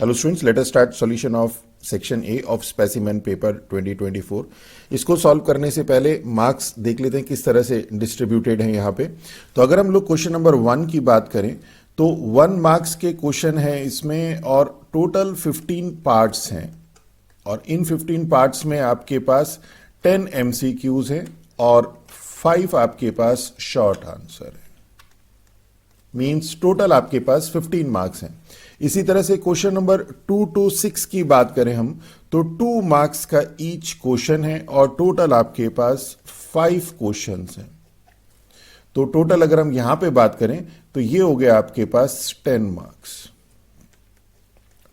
Hello students, let us start solution of section A of specimen paper 2024। इसको solve करने से पहले marks देख लेते हैं किस तरह से डिस्ट्रीब्यूटेड हैं यहाँ पे। तो अगर हम लोग क्वेश्चन नंबर 1 की बात करें तो 1 मार्क्स के क्वेश्चन है इसमें और टोटल 15 पार्ट्स हैं और इन 15 पार्ट्स में आपके पास 10 MCQs हैं और 5 आपके पास शॉर्ट आंसर है। मीन्स टोटल आपके पास 15 मार्क्स हैं। इसी तरह से क्वेश्चन नंबर 2 to 6 की बात करें हम तो 2 मार्क्स का ईच क्वेश्चन है और टोटल आपके पास 5 क्वेश्चंस हैं। तो टोटल अगर हम यहां पे बात करें तो ये हो गया आपके पास 10 मार्क्स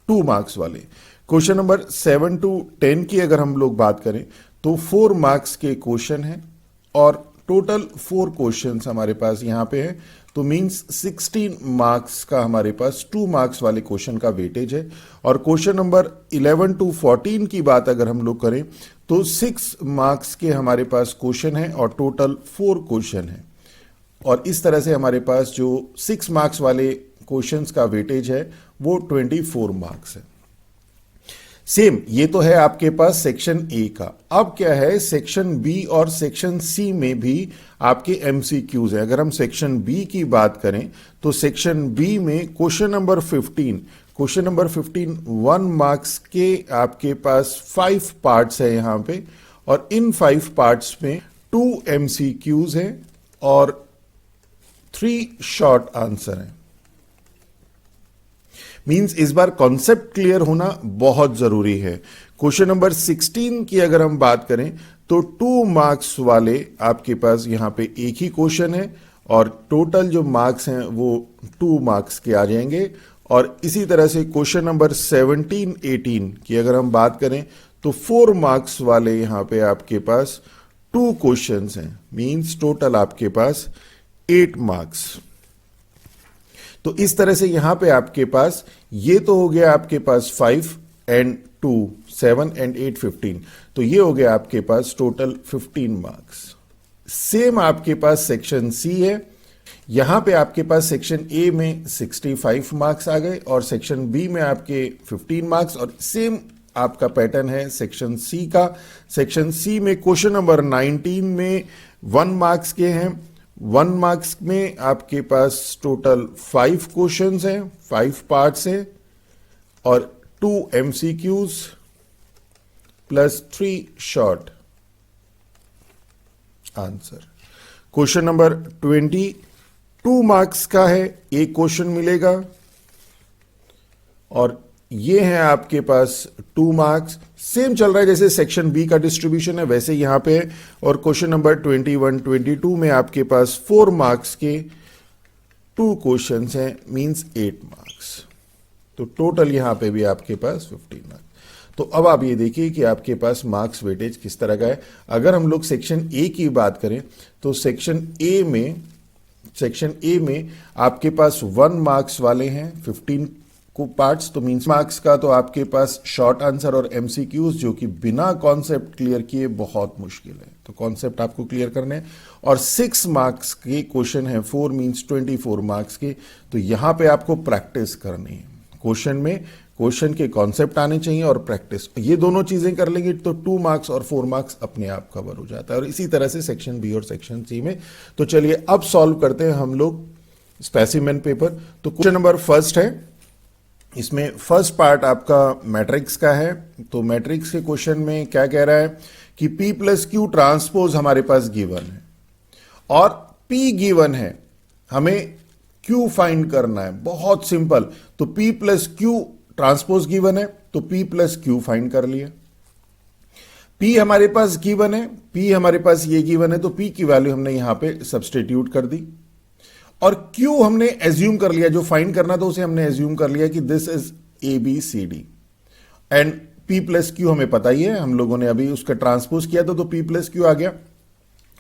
2 मार्क्स वाले। क्वेश्चन नंबर 7 to 10 की अगर हम लोग बात करें तो 4 मार्क्स के क्वेश्चन हैं और टोटल 4 क्वेश्चंस हमारे पास यहां पे है। तो मींस 16 मार्क्स का हमारे पास 2 मार्क्स वाले क्वेश्चन का वेटेज है। और क्वेश्चन नंबर 11 to 14 की बात अगर हम लोग करें तो 6 मार्क्स के हमारे पास क्वेश्चन है और टोटल 4 क्वेश्चन है। और इस तरह से हमारे पास जो 6 मार्क्स वाले क्वेश्चंस का वेटेज है वो 24 मार्क्स है। सेम ये तो है आपके पास सेक्शन ए का। अब क्या है, सेक्शन बी और सेक्शन सी में भी आपके एमसीक्यूज है। अगर हम सेक्शन बी की बात करें तो सेक्शन बी में क्वेश्चन नंबर 15 1 मार्क्स के आपके पास 5 पार्ट्स है यहां पे और इन 5 पार्ट्स में 2 MCQs हैं और 3 शॉर्ट आंसर हैं। मींस इस बार कॉन्सेप्ट क्लियर होना बहुत जरूरी है। क्वेश्चन नंबर 16 की अगर हम बात करें तो 2 मार्क्स वाले आपके पास यहां पे एक ही क्वेश्चन है और टोटल जो मार्क्स हैं वो 2 मार्क्स के आ जाएंगे। और इसी तरह से क्वेश्चन नंबर 17 18 की अगर हम बात करें तो 4 मार्क्स वाले यहां पे आपके पास 2 क्वेश्चंस हैं। मींस टोटल आपके पास 8 मार्क्स। तो इस तरह से यहां पे आपके पास ये तो हो गया आपके पास 5 and 2 7 and 8 15। तो ये हो गया आपके पास टोटल 15 मार्क्स। सेम आपके पास सेक्शन सी है। यहां पे आपके पास सेक्शन ए में 65 मार्क्स आ गए और सेक्शन बी में आपके 15 मार्क्स और सेम आपका पैटर्न है सेक्शन सी का। सेक्शन सी में क्वेश्चन नंबर 19 में 1 मार्क्स के हैं। 1 मार्क्स में आपके पास टोटल 5 क्वेश्चंस हैं, 5 पार्ट्स हैं और 2 MCQs plus 3 short answer. Question number 20 2 marks का है, एक क्वेश्चन मिलेगा और ये है आपके पास 2 मार्क्स। सेम चल रहा है जैसे सेक्शन बी का डिस्ट्रीब्यूशन है वैसे यहां पे है। और क्वेश्चन नंबर 21 22 में आपके पास 4 मार्क्स के 2 क्वेश्चंस हैं, मींस 8 मार्क्स। तो टोटल यहां पे भी आपके पास 15 मार्क्स। तो अब आप ये देखिए कि आपके पास मार्क्स वेटेज किस तरह का है। अगर हम लोग सेक्शन ए की बात करें तो सेक्शन ए में आपके पास 1 मार्क्स वाले हैं 15 को पार्ट्स। तो मींस मार्क्स का तो आपके पास शॉर्ट आंसर और MCQs जो कि बिना कॉन्सेप्ट क्लियर किए बहुत मुश्किल है। तो कॉन्सेप्ट आपको क्लियर करने हैं। और 6 मार्क्स के क्वेश्चन है 4 मींस 24 मार्क्स के। तो यहां पे आपको प्रैक्टिस करनी है। क्वेश्चन के कॉन्सेप्ट आने चाहिए और प्रैक्टिस, ये दोनों चीजें कर लेंगे तो 2 मार्क्स और 4 मार्क्स अपने आप कवर हो जाता है। और इसी तरह से सेक्शन बी और सेक्शन सी में। तो चलिए अब सॉल्व करते हैं हम लोग स्पेसिमेन पेपर। तो क्वेश्चन नंबर फर्स्ट है, इसमें फर्स्ट पार्ट आपका मैट्रिक्स का है। तो मैट्रिक्स के क्वेश्चन में क्या कह रहा है कि P प्लस क्यू ट्रांसपोज हमारे पास गिवन है और P गिवन है, हमें Q फाइंड करना है। बहुत सिंपल। तो P plus Q transpose given है तो P प्लस क्यू फाइंड कर लिया। P हमारे पास गिवन है, P हमारे पास ये गिवन है तो P की वैल्यू हमने यहां पे सब्सटीट्यूट कर दी और Q हमने एज्यूम कर लिया, जो फाइंड करना था उसे हमने एज्यूम कर लिया कि this is ABCD and P plus Q हमें पता ही है, हम लोगों ने अभी उसका ट्रांसपोज किया था तो P प्लस क्यू आ गया।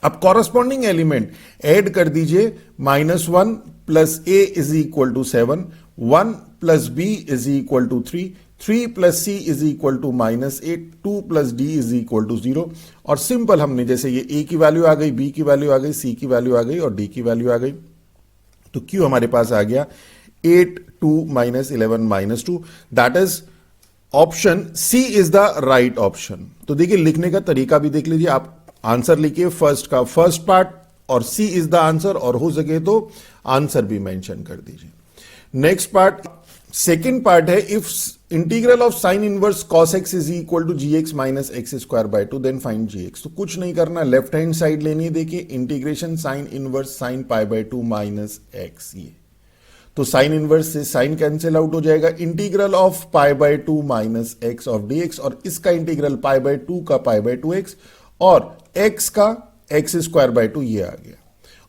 अब कॉरस्पॉन्डिंग एलिमेंट ऐड कर दीजिए। -1 plus A is equal to 7, 1 plus B is equal to 3, 3 plus C is equal to -8, 2 plus D is equal to 0। और सिंपल हमने जैसे ये A की वैल्यू आ गई, B की वैल्यू आ गई, C की वैल्यू आ गई और D की वैल्यू आ गई। तो Q हमारे पास आ गया 8 2 minus 11 minus 2, that is option C is the right option. तो देखिए लिखने का तरीका भी देख लीजिए, आप आंसर लिखिए फर्स्ट का फर्स्ट पार्ट और सी इज द आंसर, और हो सके तो आंसर भी मेंशन कर दीजिए। नेक्स्ट पार्ट, सेकेंड पार्ट है, if integral of sine inverse cos X is equal to G X minus x square by 2 then find G X. तो कुछ नहीं करना, लेफ्ट हैंड साइड लेनी है, देखिए integration sine inverse sine pi by 2 minus X, ये तो sine inverse से साइन कैंसिल आउट हो जाएगा, integral of pi by 2 minus X of DX, और इसका इंटीग्रल पाई बाय 2 का पाई बाय 2 एक्स और एक्स का एक्स स्क्वायर बाय 2, ये आ गया।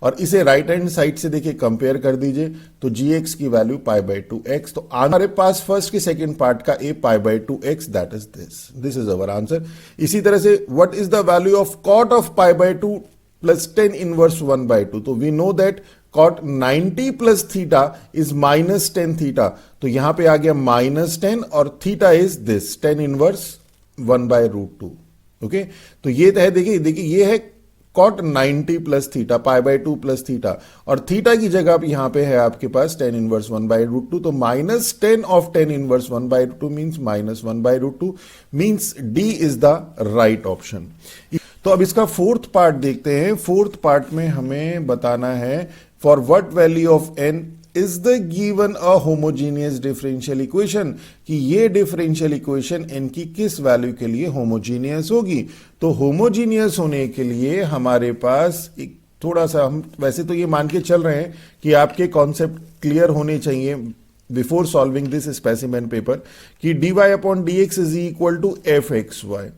और इसे राइट हैंड साइड से देखिए कंपेयर कर दीजिए, तो जी एक्स की वैल्यू पाई बाय 2 एक्स, तो हमारे पास फर्स्ट की सेकेंड पार्ट का a pi by 2 x, that is this is our answer. इसी तरह से what is the value of cot of pi by 2 plus 10 inverse 1 by 2, तो we know that cot 90 plus theta is minus 10 theta, तो यहां पे आ गया minus 10 और theta is this 10 inverse 1 by root 2। Okay, तो ये है, देखिए ये है cot 90 plus theta pi by 2 plus theta, और थीटा की जगह यहां पे है आपके पास 10 इनवर्स 1 बाय रूट 2, तो minus 10 of 10 inverse 1 by root 2 means minus 1 by root 2, means D is the right option. तो अब इसका फोर्थ पार्ट देखते हैं। फोर्थ पार्ट में हमें बताना है for what value of n is the given a homogeneous differential equation, कि ये डिफरेंशियल इक्वेशन n की किस वैल्यू के लिए होमोजीनियस होगी। तो होमोजीनियस होने के लिए हमारे पास एक थोड़ा सा, हम वैसे तो ये मान के चल रहे हैं कि आपके कॉन्सेप्ट क्लियर होने चाहिए before solving this specimen paper, कि dy upon dx is equal to F X Y.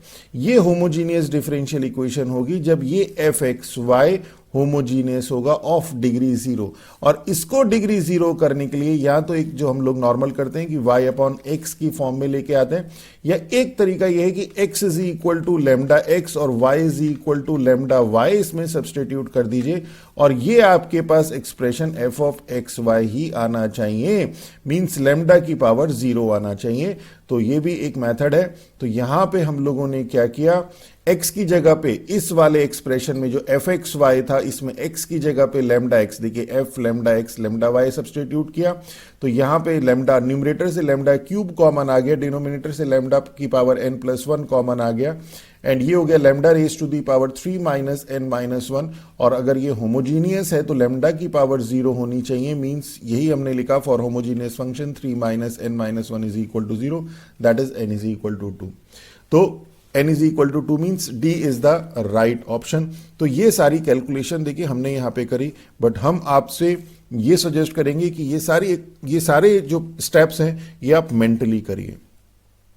ये होमोजीनियस डिफरेंशियल इक्वेशन होगी जब ये एफ एक्स वाई होमोजीनियस होगा ऑफ डिग्री 0, और इसको डिग्री 0 करने के लिए या तो एक जो हम लोग नॉर्मल करते हैं कि y अपॉन एक्स की फॉर्म में लेके आते हैं, या एक तरीका यह है कि x is equal to lambda x और y is equal to lambda y, इसमें सब्सटीट्यूट कर दीजिए और ये आपके पास expression f of x y ही आना चाहिए, मींस लेमडा की पावर 0 आना चाहिए। तो ये भी एक मेथड है। तो यहां पे हम लोगों ने क्या किया, x की जगह पे इस वाले एक्सप्रेशन में जो एफ एक्स वाई था, इसमें x की जगह पे लेमडा एक्स, देखिए F lambda X lambda Y substitute किया, तो यहां पे लेमडा न्यूमरेटर से लेमडा क्यूब कॉमन आ गया, डिनोमिनेटर से लेमडा की पावर n प्लस 1 कॉमन आ गया, एंड ये हो गया lambda raise to the power 3 minus n minus 1। और अगर ये होमोजीनियस है तो लेमडा की पावर 0 होनी चाहिए, मींस यही हमने लिखा for homogeneous function 3 minus n minus 1 is equal to 0, that is n is equal to 2। तो n is equal to 2 means d is the right option. तो ये सारी कैलकुलेशन देखिए हमने यहाँ पे करी, बट हम आपसे ये सजेस्ट करेंगे कि ये सारे जो स्टेप्स हैं ये आप मेंटली करिए,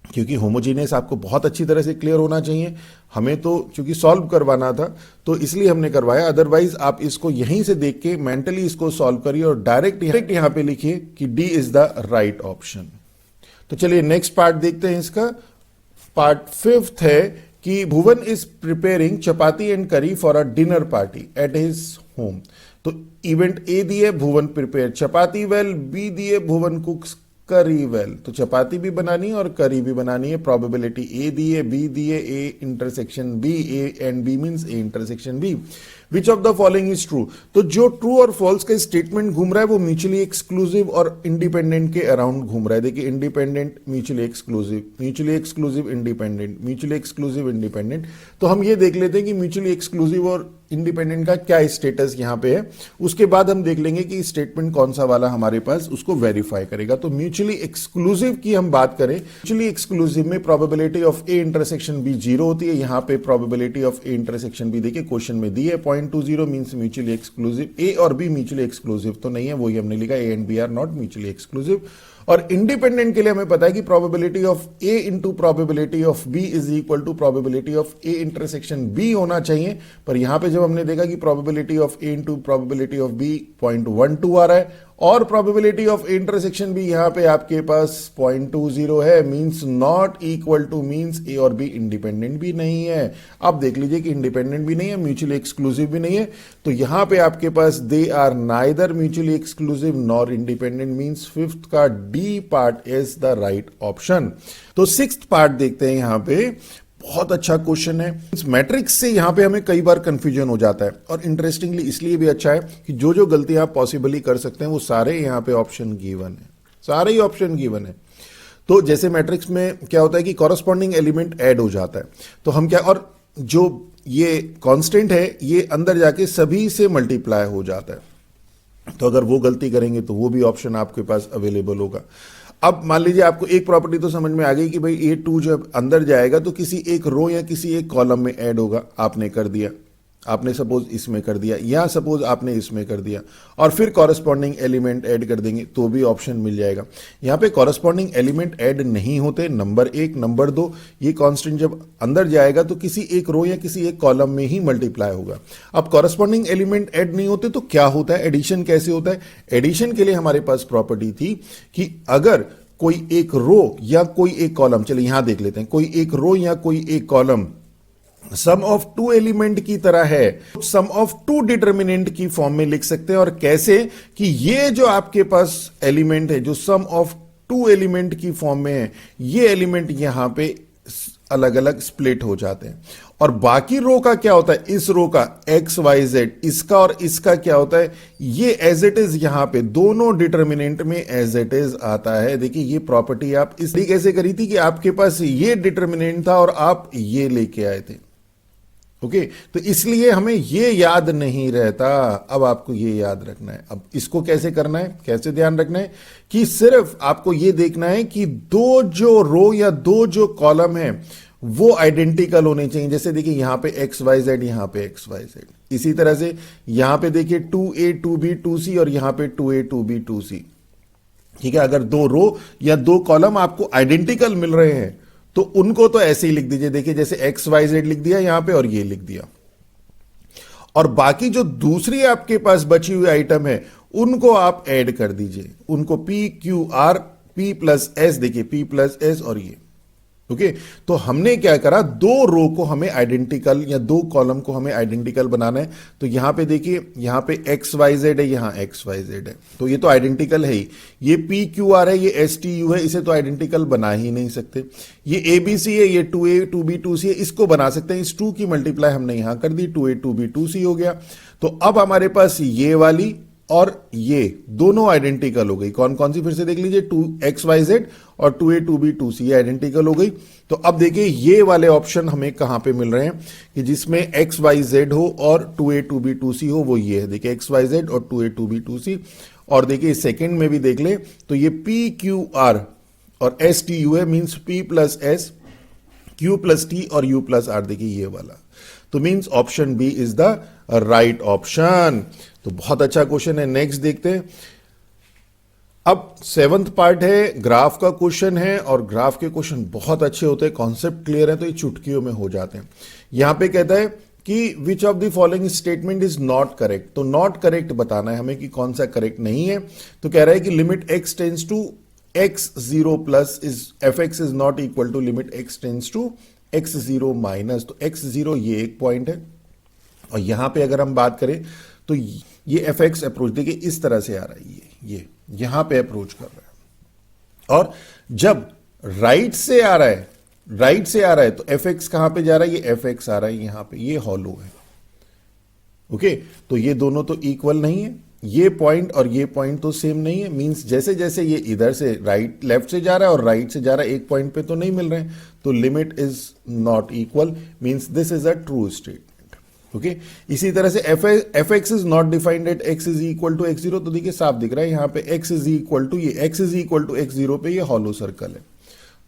क्योंकि होमोजीनियस आपको बहुत अच्छी तरह से क्लियर होना चाहिए। हमें तो क्योंकि सॉल्व करवाना था तो इसलिए हमने करवाया, अदरवाइज आप इसको यहीं से देख के मेंटली इसको सॉल्व करिए और डायरेक्ट यहाँ पे लिखिए कि D is the right option. तो चलिए नेक्स्ट पार्ट देखते हैं इसका। पार्ट 5th है कि भुवन इज प्रिपेयरिंग चपाती एंड करी for a dinner party at his home. तो इवेंट ए दिए भुवन प्रिपेयर चपाती वेल, बी दिए भुवन कुक्स करी वेल, तो चपाती भी बनानी है और करी भी बनानी है। प्रोबेबिलिटी ए दिए, बी दिए, A intersection B, A and B means A intersection B. Which of the following is true, तो जो ट्रू और फॉल्स का स्टेटमेंट घूम रहा है वो म्यूचुअली एक्सक्लूसिव और इंडिपेंडेंट के अराउंड घूम रहा है। देखिए independent mutually exclusive independent, mutually exclusive independent. तो हम ये देख लेते हैं कि म्यूचुअली एक्सक्लूसिव और इंडिपेंडेंट का क्या स्टेटस यहां पे है, उसके बाद हम देख लेंगे कि स्टेटमेंट कौन सा वाला हमारे पास उसको वेरीफाई करेगा। तो म्यूचुअली एक्सक्लूसिव की हम बात करें, म्यूचुअली एक्सक्लूसिव में probability of A intersection B 0 होती है। यहां पे probability of A intersection B देखिए क्वेश्चन में दी है 0.20 मींस म्यूचुअली एक्सक्लूसिव। ए और बी म्यूचुअली एक्सक्लूसिव तो नहीं है, वही हमने लिखा A and B are not mutually exclusive. और इंडिपेंडेंट के लिए हमें पता है कि probability of A into probability of B is equal to probability of A intersection B होना चाहिए। पर यहां पे जब हमने देखा कि probability of A into probability of B 0.12 आ रहा है और प्रोबेबिलिटी ऑफ इंटरसेक्शन भी यहां पे आपके पास 0.20 है, means not equal to means A और बी इंडिपेंडेंट भी नहीं है। अब देख लीजिए कि इंडिपेंडेंट भी नहीं है, म्यूचुअली एक्सक्लूसिव भी नहीं है, तो यहां पे आपके पास they are neither mutually exclusive nor independent, means 5th का D part is the right option. तो 6th पार्ट देखते हैं यहां पे। बहुत अच्छा क्वेश्चन है। इस मैट्रिक्स से यहां पे हमें कई बार कंफ्यूजन हो जाता है, और इंटरेस्टिंगली इसलिए भी अच्छा है कि जो जो गलतियां आप पॉसिबली कर सकते हैं वो सारे यहां पे ऑप्शन गिवन है, सारे ही ऑप्शन गिवन है। तो जैसे मैट्रिक्स में क्या होता है कि कॉरस्पॉन्डिंग एलिमेंट ऐड हो जाता है, तो हम क्या, और जो ये कांस्टेंट है ये अंदर जाके सभी से मल्टीप्लाई हो जाता है, तो अगर वो गलती करेंगे तो वो भी ऑप्शन आपके पास अवेलेबल होगा। अब मान लीजिए आपको एक प्रॉपर्टी तो समझ में आ गई कि भाई A2 जब अंदर जाएगा तो किसी एक रो या किसी एक कॉलम में ऐड होगा, आपने कर दिया, आपने सपोज इसमें कर दिया या सपोज आपने इसमें कर दिया, और फिर कॉरस्पॉन्डिंग एलिमेंट ऐड कर देंगे तो भी ऑप्शन मिल जाएगा। यहां पे कॉरस्पॉन्डिंग एलिमेंट ऐड नहीं होते, नंबर एक। नंबर दो, ये कांस्टेंट जब अंदर जाएगा तो किसी एक रो या किसी एक कॉलम में ही मल्टीप्लाई होगा। अब कॉरस्पॉन्डिंग एलिमेंट ऐड नहीं होते तो क्या होता है, एडिशन कैसे होता है? एडिशन के लिए हमारे पास प्रॉपर्टी थी कि अगर कोई एक रो या कोई एक कॉलम, चलिए यहां देख लेते हैं, कोई एक रो या कोई एक column sum of two element की तरह है, सम ऑफ टू डिटर्मिनेंट की फॉर्म में लिख सकते हैं। और कैसे कि ये जो आपके पास एलिमेंट है जो सम ऑफ टू एलिमेंट की फॉर्म में है, ये एलिमेंट यहां पे अलग अलग स्प्लिट हो जाते हैं। और बाकी रो का क्या होता है, इस रो का एक्स वाई जेड, इसका और इसका क्या होता है, ये एज इट इज यहां पे दोनों डिटर्मिनेंट में एज इट इज आता है। देखिए ये प्रॉपर्टी आप इसलिए कैसे करी थी कि आपके पास ये डिटर्मिनेंट था और आप ये लेके आए थे। ओके, तो इसलिए हमें ये याद नहीं रहता, अब आपको ये याद रखना है। अब इसको कैसे करना है, कैसे ध्यान रखना है कि सिर्फ आपको ये देखना है कि दो जो रो या दो जो कॉलम है वो आइडेंटिकल होने चाहिए। जैसे देखिए यहां पे एक्स वाई जेड, यहां पे एक्स वाई जेड, इसी तरह से यहां पे देखिए 2a 2b 2c और यहां पे 2a 2b 2c। ठीक है, अगर दो रो या दो कॉलम आपको आइडेंटिकल मिल रहे हैं तो उनको तो ऐसे ही लिख दीजिए। देखिए जैसे एक्स वाई जेड लिख दिया यहां पे और ये लिख दिया, और बाकी जो दूसरी आपके पास बची हुई आइटम है उनको आप ऐड कर दीजिए, उनको P Q R P plus S, देखिए पी प्लस एस और ये। ओके, तो हमने क्या करा, दो रो को हमें आइडेंटिकल या दो कॉलम को हमें आइडेंटिकल बनाना है। तो यहां पे देखिए यहां पे एक्स वाई जेड है, यहां एक्स वाई जेड है, तो ये तो आइडेंटिकल है ही। ये पी क्यू आर है, ये एस टी यू है, इसे तो आइडेंटिकल बना ही नहीं सकते। ये ए बी सी है, ये 2a 2b 2c है, इसको बना सकते हैं। इस 2 की मल्टीप्लाई हमने यहां कर दी, 2a 2b 2c हो गया। तो अब हमारे पास ये वाली और ये दोनों आइडेंटिकल हो गई। कौन कौन सी, फिर से देख लीजिए, 2xyz और 2a 2b 2c आइडेंटिकल हो गई। तो अब देखिए ये वाले ऑप्शन हमें कहां पे मिल रहे हैं कि जिसमें xyz हो और 2a 2b 2c हो, वो ये है। देखिए xyz और 2a 2b 2c। और देखिए सेकंड में भी देख ले तो ये pqr और stu है, means p plus s, q plus t और u प्लस r। देखिए ये वाला, तो means option B is the right option. तो बहुत अच्छा क्वेश्चन है। नेक्स्ट देखते हैं। अब 7th पार्ट है, ग्राफ का क्वेश्चन है, और ग्राफ के क्वेश्चन बहुत अच्छे होते हैं, कॉन्सेप्ट क्लियर है तो ये चुटकियों में हो जाते हैं। यहां पे कहता है कि विच of the following statement is not correct, तो नॉट करेक्ट बताना है हमें कि कौन सा करेक्ट नहीं है। तो कह रहा है कि limit x tends to x0 plus is fx is not equal to limit x tends to x0 minus. तो x0 ये एक पॉइंट है, और यहां पे अगर हम बात करें तो ये fx अप्रोच देखिए इस तरह से आ रहा है, ये यहां पे अप्रोच कर रहा है। और जब राइट से आ रहा है, राइट से आ रहा है तो fx कहां पे जा रहा है, ये fx आ रहा है यहां पे, ये हॉलो है। ओके, तो ये दोनों तो इक्वल नहीं है, ये पॉइंट और ये पॉइंट तो सेम नहीं है। मींस जैसे जैसे ये इधर से राइट लेफ्ट से जा रहा है और राइट से जा रहा है, एक पॉइंट पे तो नहीं मिल रहे हैं, तो limit is not equal, means this is a true statement. Okay, इसी तरह से fx is not defined at x is equal to x0। तो देखिए साफ दिख रहा है यहां पे x इज इक्वल टू, ये x is equal to x0 पे ये हॉलो सर्कल है,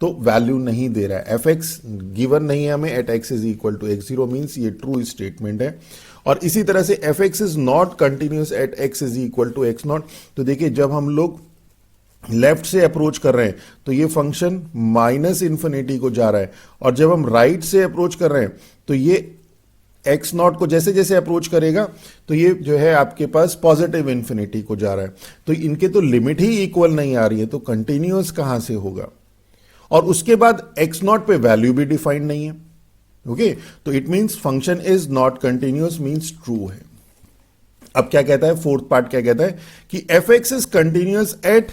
तो वैल्यू नहीं दे रहा है। fx गिवन नहीं है हमें at x is equal to x0, means ये ट्रू स्टेटमेंट है। और इसी तरह से fx is not continuous at x is equal to x0। तो देखिए जब हम लोग लेफ्ट से अप्रोच कर रहे हैं तो ये फंक्शन माइनस इंफिनिटी को जा रहा है, और जब हम राइट से अप्रोच कर रहे हैं तो ये x0 को जैसे जैसे अप्रोच करेगा तो ये जो है आपके पास पॉजिटिव इंफिनिटी को जा रहा है। तो इनके तो लिमिट ही इक्वल नहीं आ रही है, तो कंटिन्यूअस कहां से होगा। और उसके बाद x0 पे वैल्यू भी डिफाइंड नहीं है। ओके, तो it means function is not continuous, means true है। अब क्या कहता है, फोर्थ पार्ट क्या कहता है कि fx is continuous at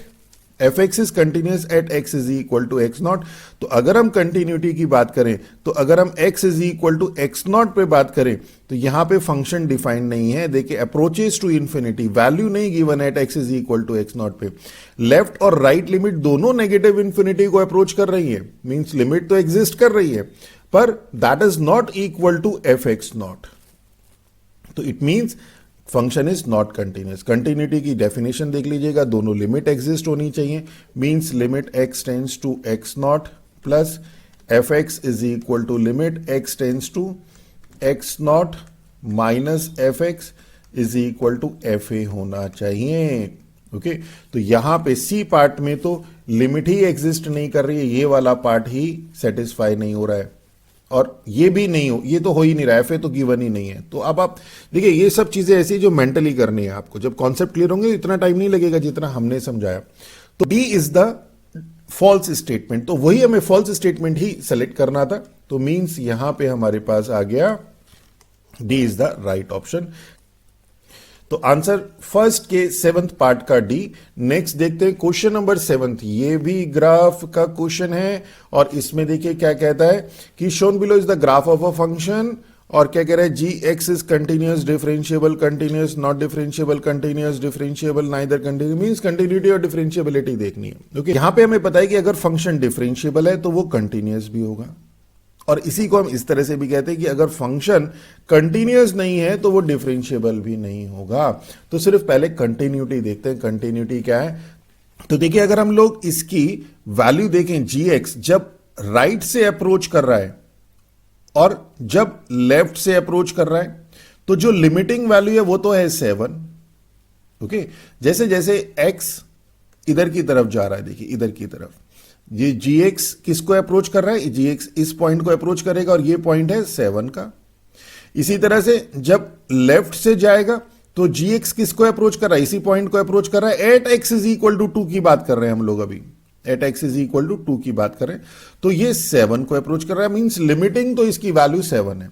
F x is continuous at x is equal to x not. तो अगर हम कंटिन्यूटी की बात करें, तो अगर हम X is equal to x naught पे बात करें, तो यहां पे फंक्शन डिफाइंड नहीं है। देखिए अप्रोचेस टू इंफिनिटी, वैल्यू नहीं given at x is equal to x naught पे। लेफ्ट और राइट लिमिट दोनों नेगेटिव इंफिनिटी को अप्रोच कर रही है, मींस लिमिट तो एग्जिस्ट कर रही है, पर that is not equal to F x not. तो it means function is not continuous. Continuity की डेफिनेशन देख लीजिएगा, दोनों लिमिट एग्जिस्ट होनी चाहिए, means limit x tends to x not plus f x is equal to limit x tends to x not minus f x is equal to f a होना चाहिए। Okay, तो यहां पे सी पार्ट में तो limit ही exist नहीं कर रही है, ये वाला पार्ट ही सेटिस्फाई नहीं हो रहा है, और ये भी नहीं हो, ये तो हो ही नहीं रहा है, एफ तो गिवन ही नहीं है। तो अब आप देखिए ये सब चीजें ऐसी जो मेंटली करनी है आपको, जब कॉन्सेप्ट क्लियर होंगे इतना टाइम नहीं लगेगा जितना हमने समझाया। तो D is the false statement, तो वही हमें फॉल्स स्टेटमेंट ही सेलेक्ट करना था। तो मींस यहां पे हमारे पास आ गया D is the right option. तो आंसर फर्स्ट के 7th पार्ट का डी। नेक्स्ट देखते हैं क्वेश्चन नंबर 7th, ये भी ग्राफ का क्वेश्चन है, और इसमें देखिए क्या कहता है कि shown below is the graph of a function, और क्या कह रहा है g x is continuous, differentiable, continuous, not differentiable, continuous, differentiable, neither continuous, means continuity और डिफरेंशिएबिलिटी देखनी है। ओके, यहां पे हमें पता है कि अगर फंक्शन डिफरेंशिएबल है तो वो कंटिन्यूस भी होगा, और इसी को हम इस तरह से भी कहते हैं कि अगर फंक्शन कंटिन्यूअस नहीं है तो वो डिफरेंशिएबल भी नहीं होगा। तो सिर्फ पहले कंटिन्यूटी देखते हैं, कंटिन्यूटी क्या है। तो देखिए अगर हम लोग इसकी वैल्यू देखें, जी एक्स जब राइट से अप्रोच कर रहा है और जब लेफ्ट से अप्रोच कर रहा है, तो जो लिमिटिंग वैल्यू है वो तो है 7। ओके, जैसे जैसे एक्स इधर की तरफ जा रहा है, देखिए इधर की तरफ, ये जी एक्स किसको अप्रोच कर रहा है, जी एक्स इस पॉइंट को अप्रोच करेगा, और ये पॉइंट है 7 का। इसी तरह से जब लेफ्ट से जाएगा तो जी एक्स किसको अप्रोच कर रहा है, इसी पॉइंट को अप्रोच कर रहा है। At x is equal to 2 की बात कर रहे हैं हम लोग, अभी at x is equal to 2 की बात करें तो ये 7 को अप्रोच कर रहा है, मींस लिमिटिंग तो इसकी वैल्यू 7 है।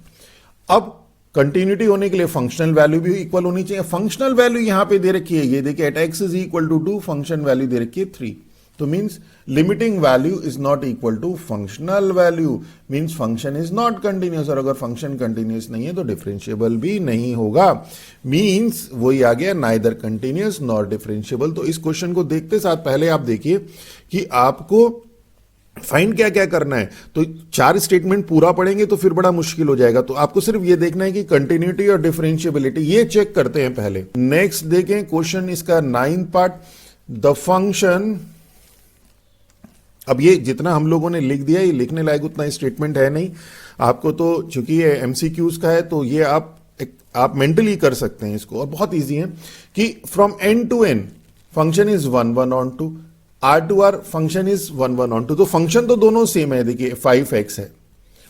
अब कंटिन्यूटी होने के लिए फंक्शनल वैल्यू भी इक्वल होनी चाहिए। फंक्शनल वैल्यू यहां पे दे रखी है, ये देखिए at x is equal to 2, function value दे रखी है 3। तो means limiting value is not equal to functional value, means function is not continuous, और अगर फंक्शन कंटिन्यूस नहीं है तो डिफरेंशिएबल भी नहीं होगा, मीन्स वही आ गया नाइदर कंटिन्यूस नॉट डिफरेंशिएबल। तो इस क्वेश्चन को देखते साथ पहले आप देखिए कि आपको फाइंड क्या क्या करना है। तो 4 स्टेटमेंट पूरा पढ़ेंगे तो फिर बड़ा मुश्किल हो जाएगा, तो आपको सिर्फ ये देखना है कि कंटिन्यूटी और डिफरेंशिएबिलिटी ये चेक करते हैं पहले। नेक्स्ट देखें क्वेश्चन इसका 9th पार्ट, द फंक्शन। अब ये जितना हम लोगों ने लिख दिया, ये लिखने लायक उतना स्टेटमेंट है नहीं आपको, तो चूंकि ये एमसीक्यूज का है तो ये आप मेंटली कर सकते हैं इसको, और बहुत इजी है कि from N to N function is 1 1 onto, R to R function is 1 1 onto. तो फंक्शन तो दोनों सेम है, देखिए 5x है,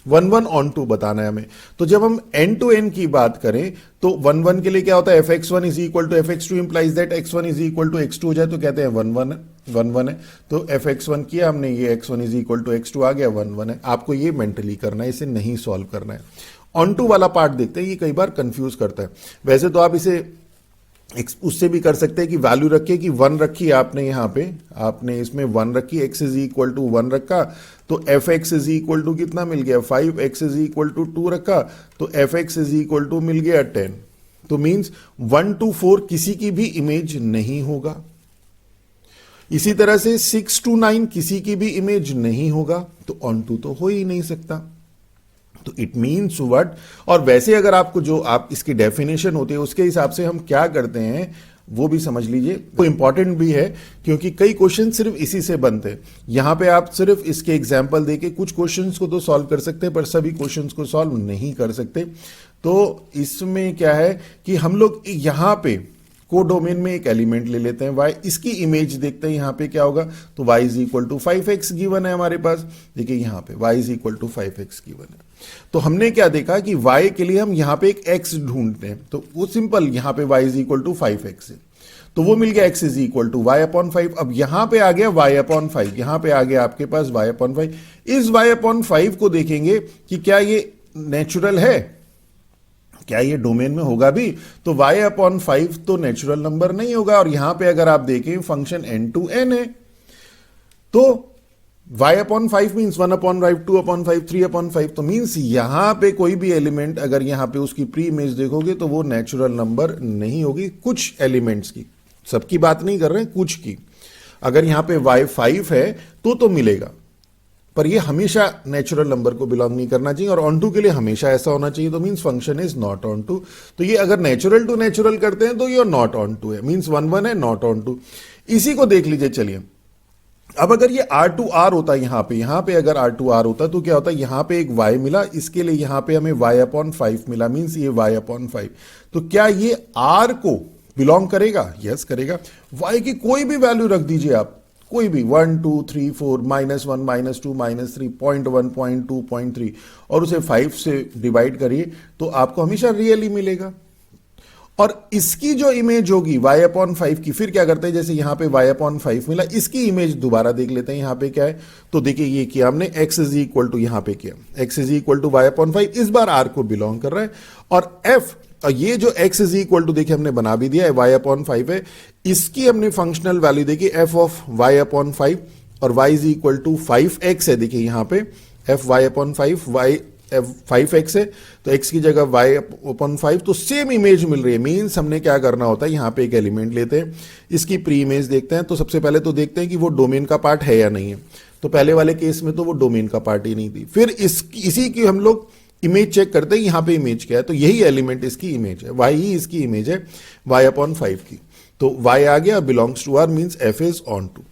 1 1 ऑन टू बताना है हमें। तो जब हम एन टू एन की बात करें तो 1 1 के लिए क्या होता है, fx1 is equal to fx2 implies that x1 is equal to x2 हो जाए तो कहते हैं 1 1 है। तो fx1 किया हमने, ये x1 is equal to x2 आ गया, 1 1 है। आपको ये मेंटली करना है, इसे नहीं सॉल्व करना है। ऑन टू वाला पार्ट देखते हैं, ये कई बार कंफ्यूज करता है। वैसे तो आप इसे उससे भी कर सकते हैं कि वैल्यू रखिए कि 1 रखी आपने, यहां पे आपने इसमें 1 रखी, x इज इक्वल टू 1 रखा, तो F x is equal to कितना मिल गया, 5, x इज इक्वल टू 2 रखा, तो F x is equal to मिल गया 10। तो मींस 1 to 4 किसी की भी इमेज नहीं होगा। इसी तरह से 6 to 9 किसी की भी इमेज नहीं होगा, तो ऑन टू तो हो ही नहीं सकता। तो इट मीन्स व्हाट, और वैसे अगर आपको जो आप इसकी डेफिनेशन होती है उसके हिसाब से हम क्या करते हैं वो भी समझ लीजिए। वो इंपॉर्टेंट भी है क्योंकि कई क्वेश्चन सिर्फ इसी से बनते हैं। यहां पे आप सिर्फ इसके एग्जाम्पल देके कुछ क्वेश्चंस को तो सॉल्व कर सकते हैं, पर सभी क्वेश्चंस को सॉल्व नहीं कर सकते। तो इसमें क्या है कि हम लोग यहां पे कोडोमेन में एक एलिमेंट ले लेते हैं y, इसकी इमेज देखते हैं यहां पे क्या होगा। तो y is equal to 5x given है हमारे पास, देखिए यहां पे y is equal to 5x given है। तो हमने क्या देखा कि y के लिए हम यहां पे एक x ढूंढते हैं, तो वो सिंपल, यहां पे y is equal to 5x है, तो वो मिल गया x is equal to y upon 5। अब यहां पे आ गया y अपॉन 5, यहां पे आ गया आपके पास y अपॉन 5। इस y अपॉन 5 को देखेंगे कि क्या ये नेचुरल है, क्या ये डोमेन में होगा भी, तो y अपॉन 5 तो नेचुरल नंबर नहीं होगा। और यहां पे अगर आप देखें फंक्शन n टू n है, तो y upon 5 means 1 upon 5, 2 upon 5, 3 upon 5, तो मीन्स यहां पे कोई भी एलिमेंट अगर यहां पे उसकी प्री इमेज देखोगे तो वो नेचुरल नंबर नहीं होगी, कुछ एलिमेंट्स की, सबकी बात नहीं कर रहे हैं, कुछ की। अगर यहां पे y 5 है तो मिलेगा, पर ये हमेशा नेचुरल नंबर को बिलोंग नहीं करना चाहिए, और ऑन टू के लिए हमेशा ऐसा होना चाहिए, तो means function is not onto. तो ये अगर नेचुरल टू नेचुरल करते हैं तो ये नॉट ऑन टू है, मीन्स 1 1 है, नॉट ऑन टू। इसी को देख लीजिए, चलिए अब अगर ये R2R होता है यहां पे अगर R2R होता तो क्या होता है, यहां पे एक y मिला, इसके लिए यहां पे हमें y अपॉन 5 मिला, मीन्स ये y अपॉन 5। तो क्या ये R को बिलोंग करेगा? यस करेगा। y की कोई भी वैल्यू रख दीजिए आप, कोई भी 1 2 3 4 -1 -2 -3 0.1 0.2 0.3 और उसे 5 से डिवाइड करिए तो आपको हमेशा रियल ही मिलेगा। और इसकी जो इमेज होगी y अपॉन 5 की, फिर क्या करते हैं, जैसे यहां पे y अपॉन 5 मिला, इसकी इमेज दोबारा देख लेते हैं यहां पे क्या है। तो देखिए ये किया हमने, x इज इक्वल टू, यहां पे किया x is equal to y upon 5, इस बार r को बिलोंग कर रहा है। और f, और ये जो x इज इक्वल टू देखिए हमने बना भी दिया है, y अपॉन 5 है, इसकी हमने फंक्शनल वैल्यू देखी f ऑफ y अपॉन 5, और y is equal to 5x है, देखिए यहां पे f y upon 5, y 5x है, तो x की जगह y अपॉन 5, तो सेम इमेज मिल रही है। मीन्स हमने क्या करना होता है, यहां पे एक एलिमेंट लेते हैं, इसकी प्री इमेज देखते हैं, तो सबसे पहले तो देखते हैं कि वो डोमेन का पार्ट है या नहीं है। तो पहले वाले केस में तो वो डोमेन का पार्ट ही नहीं थी। फिर इसी की हम लोग इमेज चेक करते हैं, यहां पे इमेज क्या है, तो यही एलिमेंट इसकी इमेज है, y ही इसकी इमेज है y अपॉन 5 की। तो y आ गया, belongs to r, means f is onto.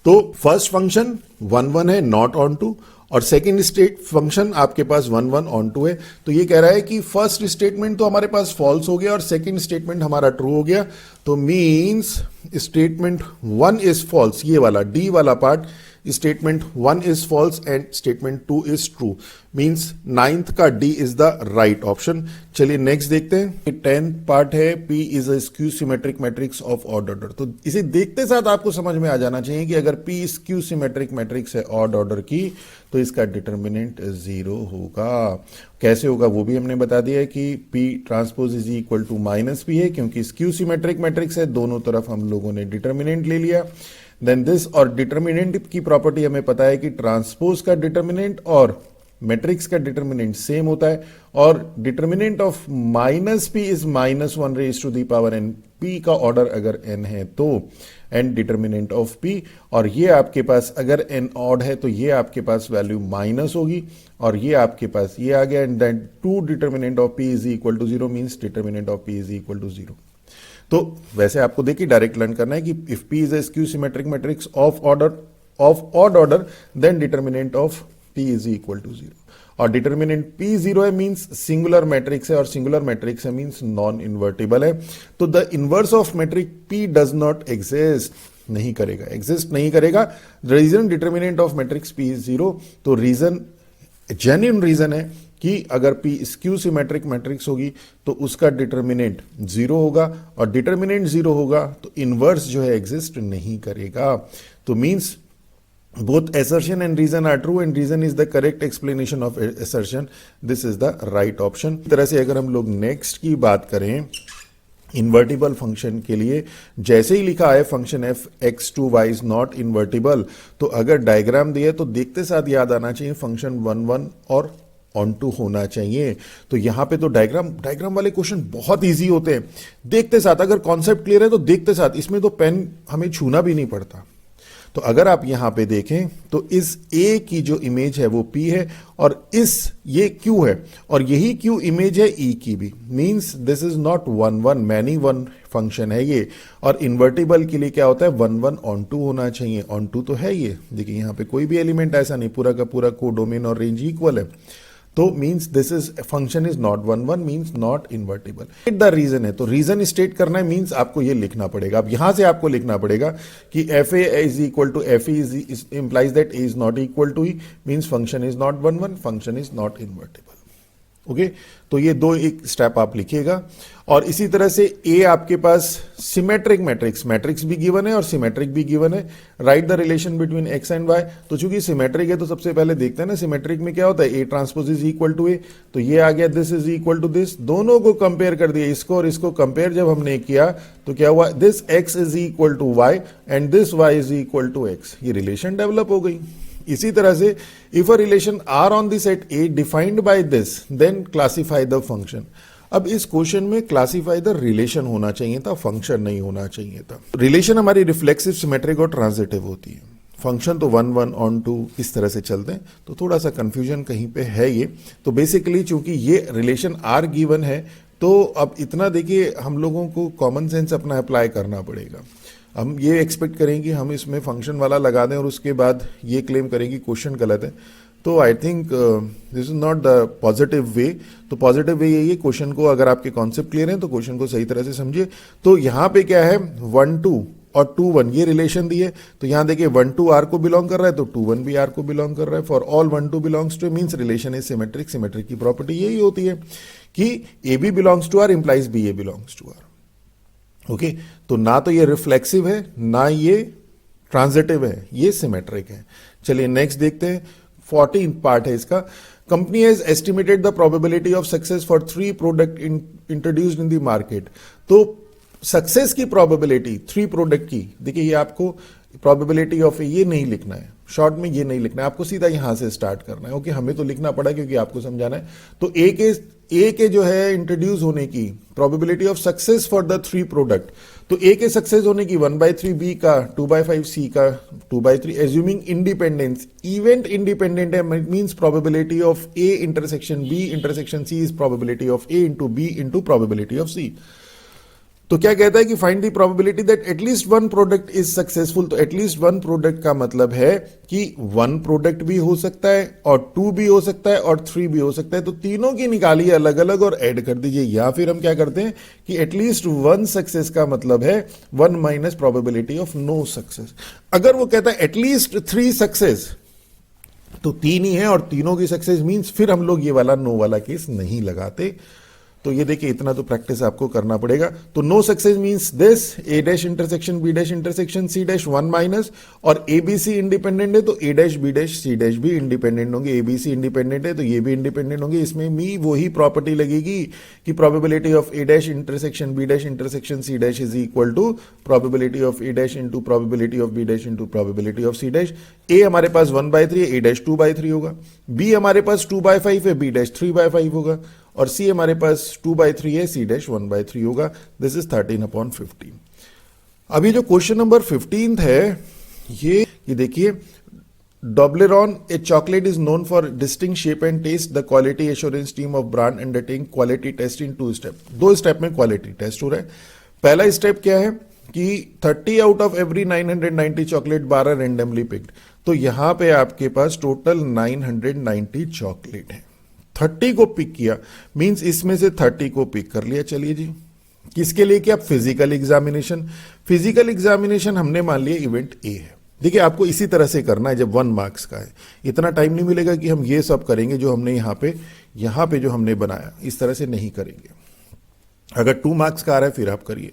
तो फर्स्ट फंक्शन 1 1 है, नॉट ऑन टू, और सेकेंड स्टेट फंक्शन आपके पास 1 1 ऑन टू है। तो ये कह रहा है कि फर्स्ट स्टेटमेंट तो हमारे पास फॉल्स हो गया और सेकेंड स्टेटमेंट हमारा ट्रू हो गया। तो मीन्स स्टेटमेंट 1 इज फॉल्स, ये वाला डी वाला part, statement 1 is false and statement 2 is true, means 9th का D is the right option. चलिए नेक्स्ट देखते हैं। 10th पार्ट है, P is a skew symmetric matrix of odd order. तो इसे देखते साथ आपको समझ में आ जाना चाहिए कि अगर P स्क्यू सिमेट्रिक मैट्रिक्स है ऑड ऑर्डर की, तो इसका डिटर्मिनेंट 0 होगा। कैसे होगा वो भी हमने बता दिया है कि P transpose is equal to -P है, क्योंकि स्क्यू सिमेट्रिक मैट्रिक्स है, दोनों तरफ हम लोगों ने डिटर्मिनेंट ले लिया। देन दिस, और डिटर्मिनेंट की प्रॉपर्टी हमें पता है कि ट्रांसपोज का डिटर्मिनेंट और मैट्रिक्स का डिटर्मिनेंट सेम होता है, और determinant of -P is -1 raise to the power n। P का ऑर्डर अगर n है तो n डिटर्मिनेंट ऑफ P, और ये आपके पास अगर n ऑड है तो ये आपके पास वैल्यू माइनस होगी, और ये आपके पास ये आ गया, and then 2 determinant of P is equal to 0, means determinant of P is equal to 0। तो वैसे आपको देखिए डायरेक्ट लर्न करना है कि if P is a skew symmetric matrix of odd order, then determinant of P is equal to 0, और determinant P 0 है, means singular matrix है, और सिंगुलर मैट्रिक्स है मीन्स नॉन इन्वर्टिबल है। तो the inverse of matrix P does not exist, नहीं करेगा, exist नहीं करेगा। Reason determinant of matrix P is 0, तो रीजन जेन्युइन रीजन है कि अगर P स्क्यू सिमेट्रिक मैट्रिक्स होगी तो उसका डिटर्मिनेंट 0 होगा, और डिटर्मिनेंट 0 होगा तो इनवर्स जो है एग्जिस्ट नहीं करेगा। तो means both assertion and reason are true, and reason is the correct explanation of assertion. This is the right option. इस तरह से अगर हम लोग नेक्स्ट की बात करें इन्वर्टिबल फंक्शन के लिए, जैसे ही लिखा है function f x2 y is not invertible, तो अगर डायग्राम दिया तो देखते साथ याद आना चाहिए फंक्शन 1 1 और ऑन टू होना चाहिए। तो यहां पे तो डायग्राम वाले क्वेश्चन बहुत इजी होते हैं, देखते साथ अगर कॉन्सेप्ट क्लियर है तो देखते साथ, इसमें तो पेन हमें छूना भी नहीं पड़ता। तो अगर आप यहां पे देखें तो इस A की जो इमेज है वो P है, और ये Q है, और यही Q इमेज है E की भी, means this is not 1 1, many one function है ये। और इन्वर्टिबल के लिए क्या होता है, 1 1 ऑन टू होना चाहिए, ऑन टू तो है ये, देखिए यहां पे कोई भी एलिमेंट ऐसा नहीं, पूरा का पूरा कोडोमेन और रेंज इक्वल है, तो means this is function is not 1 1, means not invertible. The reason है, तो रीजन स्टेट करना है, मींस आपको ये लिखना पड़ेगा। अब यहां से आपको लिखना पड़ेगा कि F A is equal to F is implies that A is not equal to E, means function is not 1 1, function is not invertible. Okay तो ये दो एक स्टेप आप लिखिएगा। और इसी तरह से ए आपके पास सिमेट्रिक मैट्रिक्स भी गिवन है और सिमेट्रिक भी गिवन है। Write the relation between X and Y. तो चूंकि सिमेट्रिक है तो सबसे पहले देखते हैं ना सिमेट्रिक में क्या होता है, A transpose is equal to A, तो ये आ गया this is equal to this, दोनों को कंपेयर कर दिया, इसको और इसको कंपेयर जब हमने किया तो क्या हुआ, this X is equal to Y and this Y is equal to X, ये रिलेशन डेवलप हो गई। इसी तरह से if a relation R on the set A defined by this then classify the function. अब इस क्वेश्चन में classify the relation होना चाहिए था, फंक्शन नहीं होना चाहिए था। रिलेशन हमारी रिफ्लेक्सिव, सिमेट्रिक और ट्रांजिटिव होती है, फंक्शन तो 1 1 ऑन 2 इस तरह से चलते हैं, तो थोड़ा सा कंफ्यूजन कहीं पे है ये। तो बेसिकली चूंकि ये रिलेशन आर गिवन है तो अब इतना देखिए हम लोगों को कॉमन सेंस अपना अप्लाई करना पड़ेगा। हम ये एक्सपेक्ट करेंगे हम इसमें फंक्शन वाला लगा दें और उसके बाद ये क्लेम करेंगे क्वेश्चन गलत है, तो I think this is not the positive way. तो पॉजिटिव वे यही है, क्वेश्चन को अगर आपके कॉन्सेप्ट क्लियर है तो क्वेश्चन को सही तरह से समझिए। तो यहाँ पे क्या है 1 2 और 2 1 ये रिलेशन दी है, तो यहाँ देखिए 1 2 आर को बिलोंग कर रहा है तो 2 1 भी आर को बिलोंग कर रहा है। For all 1 2 belongs to means relation is symmetric. Symmetric की प्रॉपर्टी यही होती है कि A B belongs to R implies B A belongs to R. Okay तो ना तो ये रिफ्लेक्सिव है ना ये ट्रांजिटिव है, ये सिमेट्रिक है। चलिए नेक्स्ट देखते हैं, 14 पार्ट है इसका। Company has estimated the probability of success for 3 product introduced in the market. तो सक्सेस की प्रोबेबिलिटी 3 प्रोडक्ट की, देखिए ये आपको प्रोबेबिलिटी ऑफ ये नहीं लिखना है, शॉर्ट में ये नहीं लिखना है, आपको सीधा यहां से स्टार्ट करना है। ओके हमें तो लिखना पड़ा क्योंकि आपको समझाना है। तो ए के जो है इंट्रोड्यूस होने की probability of success for the 3 product, तो ए के सक्सेस होने की 1/3 बी का, 2/5 सी का, 2/3 एज्यूमिंग इंडिपेंडेंस, इवेंट इंडिपेंडेंट है means probability of A intersection B intersection C is probability of A into B into probability of C. तो क्या कहता है कि find the probability that at least 1 product is successful. तो at least 1 product का मतलब है कि 1 प्रोडक्ट भी हो सकता है और 2 भी हो सकता है और 3 भी हो सकता है, तो तीनों की निकालिए अलग अलग और ऐड कर दीजिए। या फिर हम क्या करते हैं कि एटलीस्ट 1 सक्सेस का मतलब है 1 माइनस प्रोबेबिलिटी ऑफ नो सक्सेस। अगर वो कहता है एटलीस्ट 3 सक्सेस तो 3 ही है और तीनों की सक्सेस मींस फिर हम लोग ये वाला नो वाला केस नहीं लगाते। तो ये देखिए इतना तो प्रैक्टिस आपको करना पड़ेगा। तो no success means this A dash intersection B dash intersection C dash 1 minus, और ए बी सी इंडिपेंडेंट है तो A dash B dash C dash भी इंडिपेंडेंट होंगे, ए बी सी इंडिपेंडेंट है तो ये भी इंडिपेंडेंट होंगे। इसमें मी वही प्रॉपर्टी लगेगी कि probability of A dash intersection B dash intersection C dash is equal to probability of A dash into probability of B dash into probability of C dash. ए हमारे पास 1/3 है, ए डैश 2/3 होगा, बी हमारे पास 2/5 है, बी डैश 3/5 होगा, और सी हमारे पास 2/3 है, सी डैश 1/3 होगा। This is 13/15। अभी जो क्वेश्चन नंबर 15 है ये देखिए, Toblerone a chocolate is known for distinct shape and taste. The quality assurance team of brand undertake quality test in 2 step. 2 step में क्वालिटी टेस्ट हो रहा है। पहला स्टेप क्या है कि 30 out of every 990 chocolate bar are randomly picked. तो यहां पे आपके पास टोटल 990 चॉकलेट है, 30 को पिक किया मींस इसमें से 30 को पिक कर लिया। चलिए जी, किसके लिए किया, फिजिकल एग्जामिनेशन। फिजिकल एग्जामिनेशन हमने मान लिया इवेंट ए है। देखिए आपको इसी तरह से करना है जब 1 मार्क्स का है, इतना टाइम नहीं मिलेगा कि हम ये सब करेंगे जो हमने यहां पे जो हमने बनाया, इस तरह से नहीं करेंगे। अगर 2 मार्क्स का आ रहा है फिर आप करिए।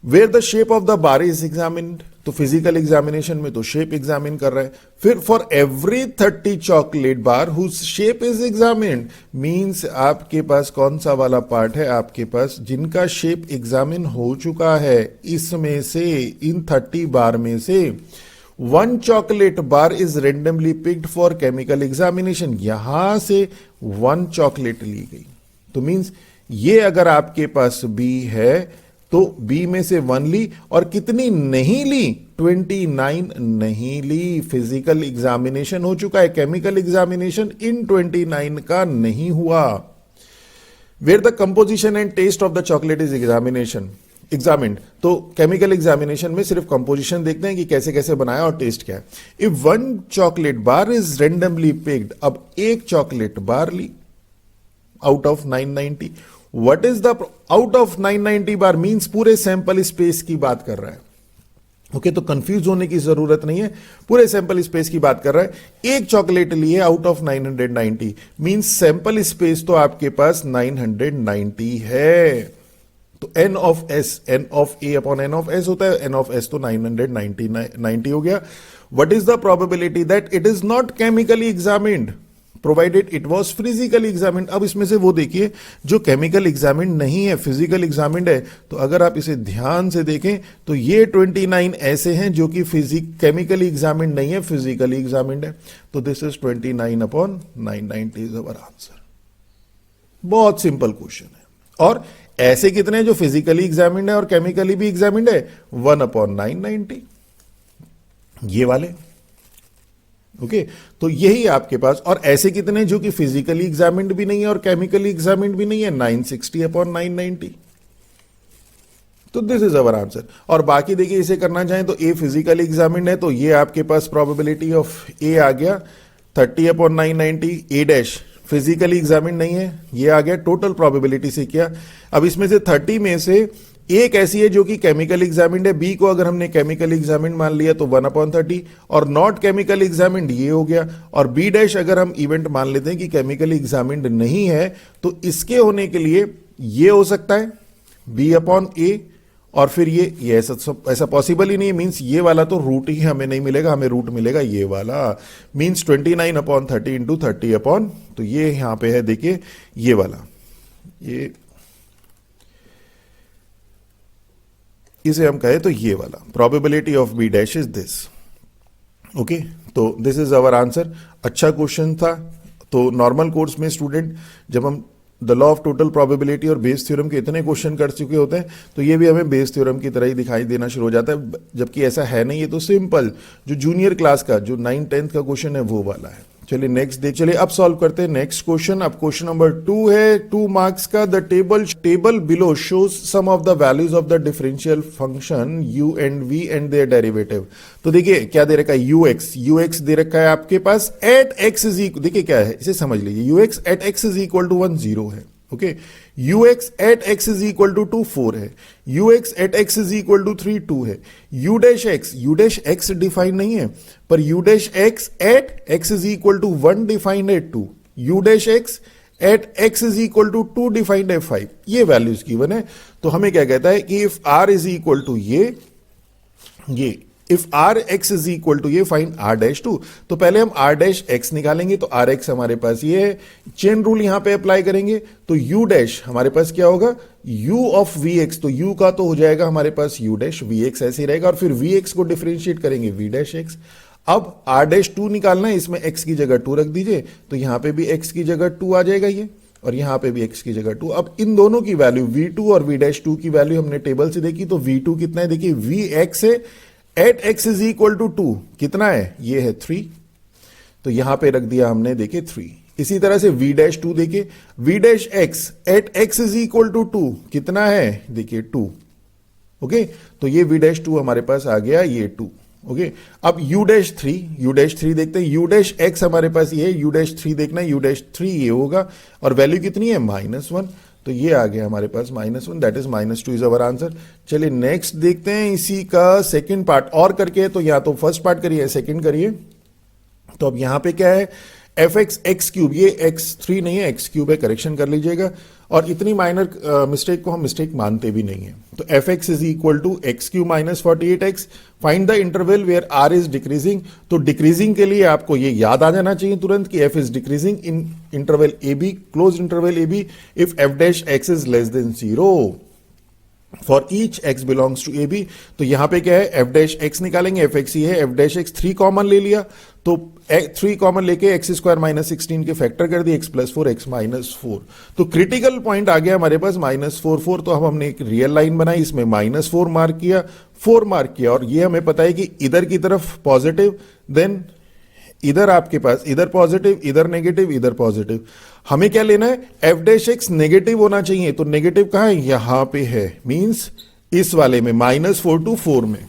Where the shape of the bar is examined, तो फिजिकल एग्जामिनेशन में तो शेप एग्जामिन कर रहा है। फिर for every 30 chocolate bar whose shape is examined means आपके पास कौन सा वाला पार्ट है, आपके पास जिनका शेप एग्जामिन हो चुका है, इसमें से इन 30 बार में से 1 chocolate bar is randomly picked for chemical examination. यहां से 1 चॉकलेट ली गई, तो मींस ये अगर आपके पास बी है तो बी में से 1 ली, और कितनी नहीं ली, 29 नहीं ली। फिजिकल एग्जामिनेशन हो चुका है, केमिकल एग्जामिनेशन इन 29 का नहीं हुआ। Where the composition and taste of the chocolate is examined, तो केमिकल एग्जामिनेशन में सिर्फ कंपोजिशन देखते हैं कि कैसे कैसे बनाया और टेस्ट क्या है। If 1 chocolate bar is randomly picked, अब 1 चॉकलेट बार ली out of 990। What is the out of 990 bar means पूरे सैंपल स्पेस की बात कर रहा है। ओके तो कंफ्यूज होने की जरूरत नहीं है, पूरे सैंपल स्पेस की बात कर रहा है। एक चॉकलेट लिए out of 990, means sample space तो आपके पास 990 है। तो n of s, n of a upon n of s होता है, n ऑफ s तो 990 हो गया। What is the probability that it is not chemically examined provided it was physically examined. अब इसमें से वो देखिए जो केमिकल एग्जामिन्ड नहीं है, फिजिकल एग्जामिन्ड है। तो अगर आप इसे ध्यान से देखें तो ये 29 ऐसे हैं जो कि केमिकली एग्जामिन्ड नहीं है, फिजिकली एग्जामिन्ड है। तो this is 29 upon 990 is our answer. बहुत सिंपल क्वेश्चन है। और ऐसे कितने जो फिजिकली एग्जामिन्ड है और केमिकली भी एग्जामिन्ड है, 1 अपॉन 990, ये वाले। ओके तो यही आपके पास। और ऐसे कितने जो कि फिजिकली एग्जामिन्ड भी नहीं है और केमिकली एग्जामिन्ड भी नहीं है, 960 अपॉन 990। तो दिस इज अवर आंसर। और बाकी देखिए इसे करना चाहें तो ए फिजिकली एग्जामिन्ड है, तो ये आपके पास प्रोबेबिलिटी ऑफ ए आ गया 30 अपॉन 990। ए डैश फिजिकली एग्जामिन्ड नहीं है, ये आ गया टोटल प्रोबेबिलिटी से किया। अब इसमें से 30 में से एक ऐसी है जो कि केमिकल एग्जामिन्ड है, बी को अगर हमने केमिकल एग्जामिन्ड मान लिया तो 1 अपॉन 30, और नॉट केमिकल एग्जामिन्ड ये हो गया। और बी डैश अगर हम इवेंट मान लेते हैं कि केमिकल एग्जामिन्ड नहीं है, तो इसके होने के लिए ये हो सकता है बी अपॉन ए, और फिर ये ऐसा पॉसिबल ही नहीं है। मींस ये वाला तो रूट ही हमें नहीं मिलेगा, हमें रूट मिलेगा ये वाला। मींस 29 अपॉन 30 इंटू 30 अपॉन, तो ये यहां पे है देखिए ये वाला, ये इसे हम कहें तो ये वाला probability of B dash is this. Okay तो दिस इज आवर आंसर। अच्छा क्वेश्चन था। तो नॉर्मल कोर्स में स्टूडेंट जब हम the law of total probability और बेस थ्योरम के इतने क्वेश्चन कर चुके होते हैं तो ये भी हमें बेस थ्योरम की तरह ही दिखाई देना शुरू हो जाता है, जबकि ऐसा है नहीं। ये तो सिंपल जो जूनियर क्लास का जो 9th-10th का क्वेश्चन है वो वाला है। चलिए नेक्स्ट देख, चलिए अब सॉल्व करते हैं नेक्स्ट क्वेश्चन। अब क्वेश्चन नंबर 2 है 2 मार्क्स का। The table below shows some of the values of the differential function u and v and their derivative. तो देखिए क्या दे रखा है, ux दे रखा है आपके पास एट x इज इक्वल, देखिए क्या है इसे समझ लीजिए, ux at x is equal to 1 0 है। Okay ux at x is equal to 2 4 है, ux at x is equal to 3 2 है, u डैश x डिफाइन नहीं है, पर u dash x at x is equal to 1 defined है 2, u dash x at x is equal to 2 defined है 5। ये values given है। तो हमें क्या कहता है कि if r is equal to ये if r x is equal to ये फाइंड आर डैश 2। तो पहले हम आर डैश एक्स निकालेंगे, तो आर एक्स हमारे पास ये है, चेन रूल यहां पे अप्लाई करेंगे तो यू डैश हमारे पास क्या होगा, यू ऑफ वी एक्स, तो यू का तो हो जाएगा हमारे पास यू डैश, वी एक्स ऐसे ही रहेगा, और फिर वी एक्स को डिफरेंशिएट करेंगे वी डैश एक्स। अब आर डैश 2 निकालना है, इसमें एक्स की जगह 2 रख दीजिए, तो यहां पे भी एक्स की जगह 2 आ जाएगा ये, और यहां पे भी x की जगह 2। अब इन दोनों की वैल्यू v2 और v'2 की वैल्यू हमने टेबल से देखी, तो v2 कितना है देखिए, vx है at x is equal to 2, कितना है ये है 3, तो यहां पे रख दिया हमने देखिए 3। इसी तरह से v'2 देखिए, v'(x) at x is equal to 2 कितना है देखिए 2। ओके तो ये v'2 हमारे पास आ गया ये 2। ओके अब u'3 देखते हैं, u'(x) हमारे पास ये है, u'3 देखना है, u'3 ये होगा, और वैल्यू कितनी है -1, तो ये आ गया हमारे पास -1, that is -2 is our answer. चलिए नेक्स्ट देखते हैं इसी का सेकंड पार्ट, और करके तो या तो फर्स्ट पार्ट करिए सेकंड करिए। तो अब यहां पे क्या है, fx x3, ये x3 नहीं है x3 है, करेक्शन कर लीजिएगा, और इतनी माइनर मिस्टेक को हम मिस्टेक मानते भी नहीं है। तो fx is equal to x3 minus 48x, find the interval where r is decreasing. तो डिक्रीजिंग के लिए आपको ये याद आ जाना चाहिए तुरंत कि f is decreasing in interval a b, close interval a b, if f'(x) is less than 0 for each x belongs to a b. तो यहां पे क्या है, f'(x) निकालेंगे, fx ही है, f'(x) 3 कॉमन ले लिया, तो 3 कॉमन लेके x² माइनस 16 के फैक्टर कर दिए, x+4 x -4। तो क्रिटिकल पॉइंट आ गया हमारे पास -4 तो अब हमने एक रियल लाइन बनाई, इसमें -4 मार्क किया, 4 मार्क किया, और ये हमें पता है कि इधर की तरफ पॉजिटिव, देन इधर आपके पास इधर पॉजिटिव, इधर नेगेटिव, इधर पॉजिटिव। हमें क्या लेना है, f'(x) नेगेटिव होना चाहिए, तो नेगेटिव कहां है, यहां पे है, मींस इस वाले में -4 to 4 में।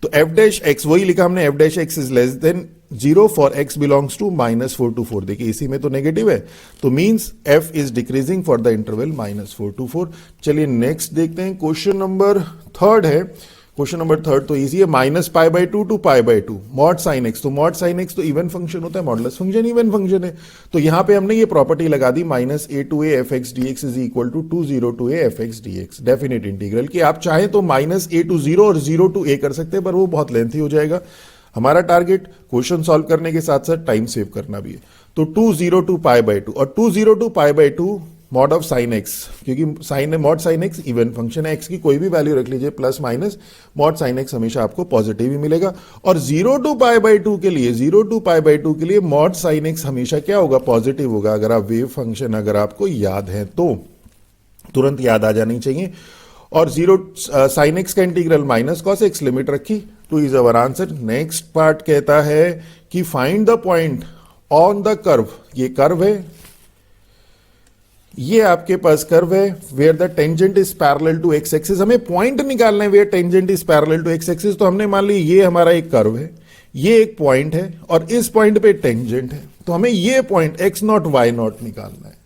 तो f'(x) वही लिखा हमने, f'(x) is less than 0 for x belongs to -4 to 4। देखिए इसी में तो नेगेटिव है, तो means f is decreasing for the interval -4 to 4। चलिए नेक्स्ट देखते हैं, क्वेश्चन नंबर 3 है। क्वेश्चन नंबर थर्ड तो इजी है, minus pi by two two pi by two mod sine x, तो मॉड साइन एक्स तो इवन फंक्शन होता है, मॉडुलस फंक्शन इवन फंक्शन है, तो यहां पे हमने ये प्रॉपर्टी लगा दी minus a to a f x d x is equal to 2 to a f x d x definite integral की। आप चाहें तो माइनस ए टू 0 और 0 टू ए कर सकते हैं, पर वो बहुत लेंथी हो जाएगा। हमारा टारगेट क्वेश्चन सॉल्व करने के साथ साथ टाइम सेव करना भी है, तो 2 टू पाई बाई टू और 2 to pi by two mod of sine x, क्योंकि sine mod sine x even function है, एक्स की कोई भी वैल्यू रख लीजिए plus minus, mod sine x हमेशा आपको पॉजिटिव ही मिलेगा। और 0 टू पाई बाई टू के लिए, 0 टू पाई बाई टू के लिए मॉड साइन एक्स हमेशा क्या होगा, पॉजिटिव होगा। अगर आप वेव फंक्शन अगर आपको याद है तो तुरंत याद आ जानी चाहिए। और 0 साइन एक्स का integral minus cos x, limit रखी, 2 is our answer. Next part कहता है कि find the point on the curve, ये कर्व है, ये आपके पास कर्व है where the tangent is parallel to x axis. हमें पॉइंट निकालना है where tangent is parallel to x axis, तो हमने मान ली ये हमारा एक कर्व है, ये एक पॉइंट है और इस पॉइंट पे टेंजेंट है, तो हमें ये point x naught y naught निकालना है।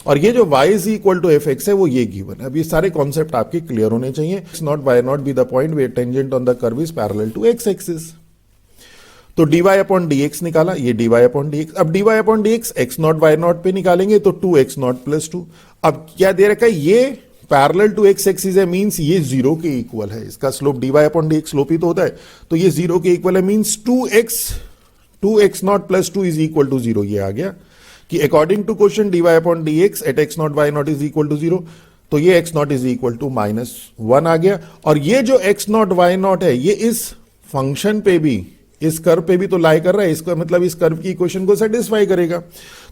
और ये जो y is equal to F x है वो ये गिवन है। अब ये सारे कॉन्सेप्ट आपके क्लियर होने चाहिए। X naught y naught be the point where tangent on the curve is parallel to x axis. तो dy अपॉन dx निकाला, ये dy अपॉन dx। अब dy upon dx x naught y naught पे निकालेंगे तो 2x not plus 2। अब क्या दे रखा है, ये पैरेलल टू एक्स एक्सिस है, मींस ये 0 के इक्वल है। इसका slope dy upon dx slope ही तो होता है, तो ये 0 के इक्वल है, means 2x not plus 2 is equal to 0। ये आ गया कि according to question dy upon dx at x not y not is equal to 0, तो ये x not is equal to -1 आ गया। और ये जो x नॉट y नॉट है ये इस फंक्शन पे भी, इस कर्व पे भी तो लाई कर रहा है, इसका मतलब इस कर्व की इक्वेशन को सेटिस्फाई करेगा।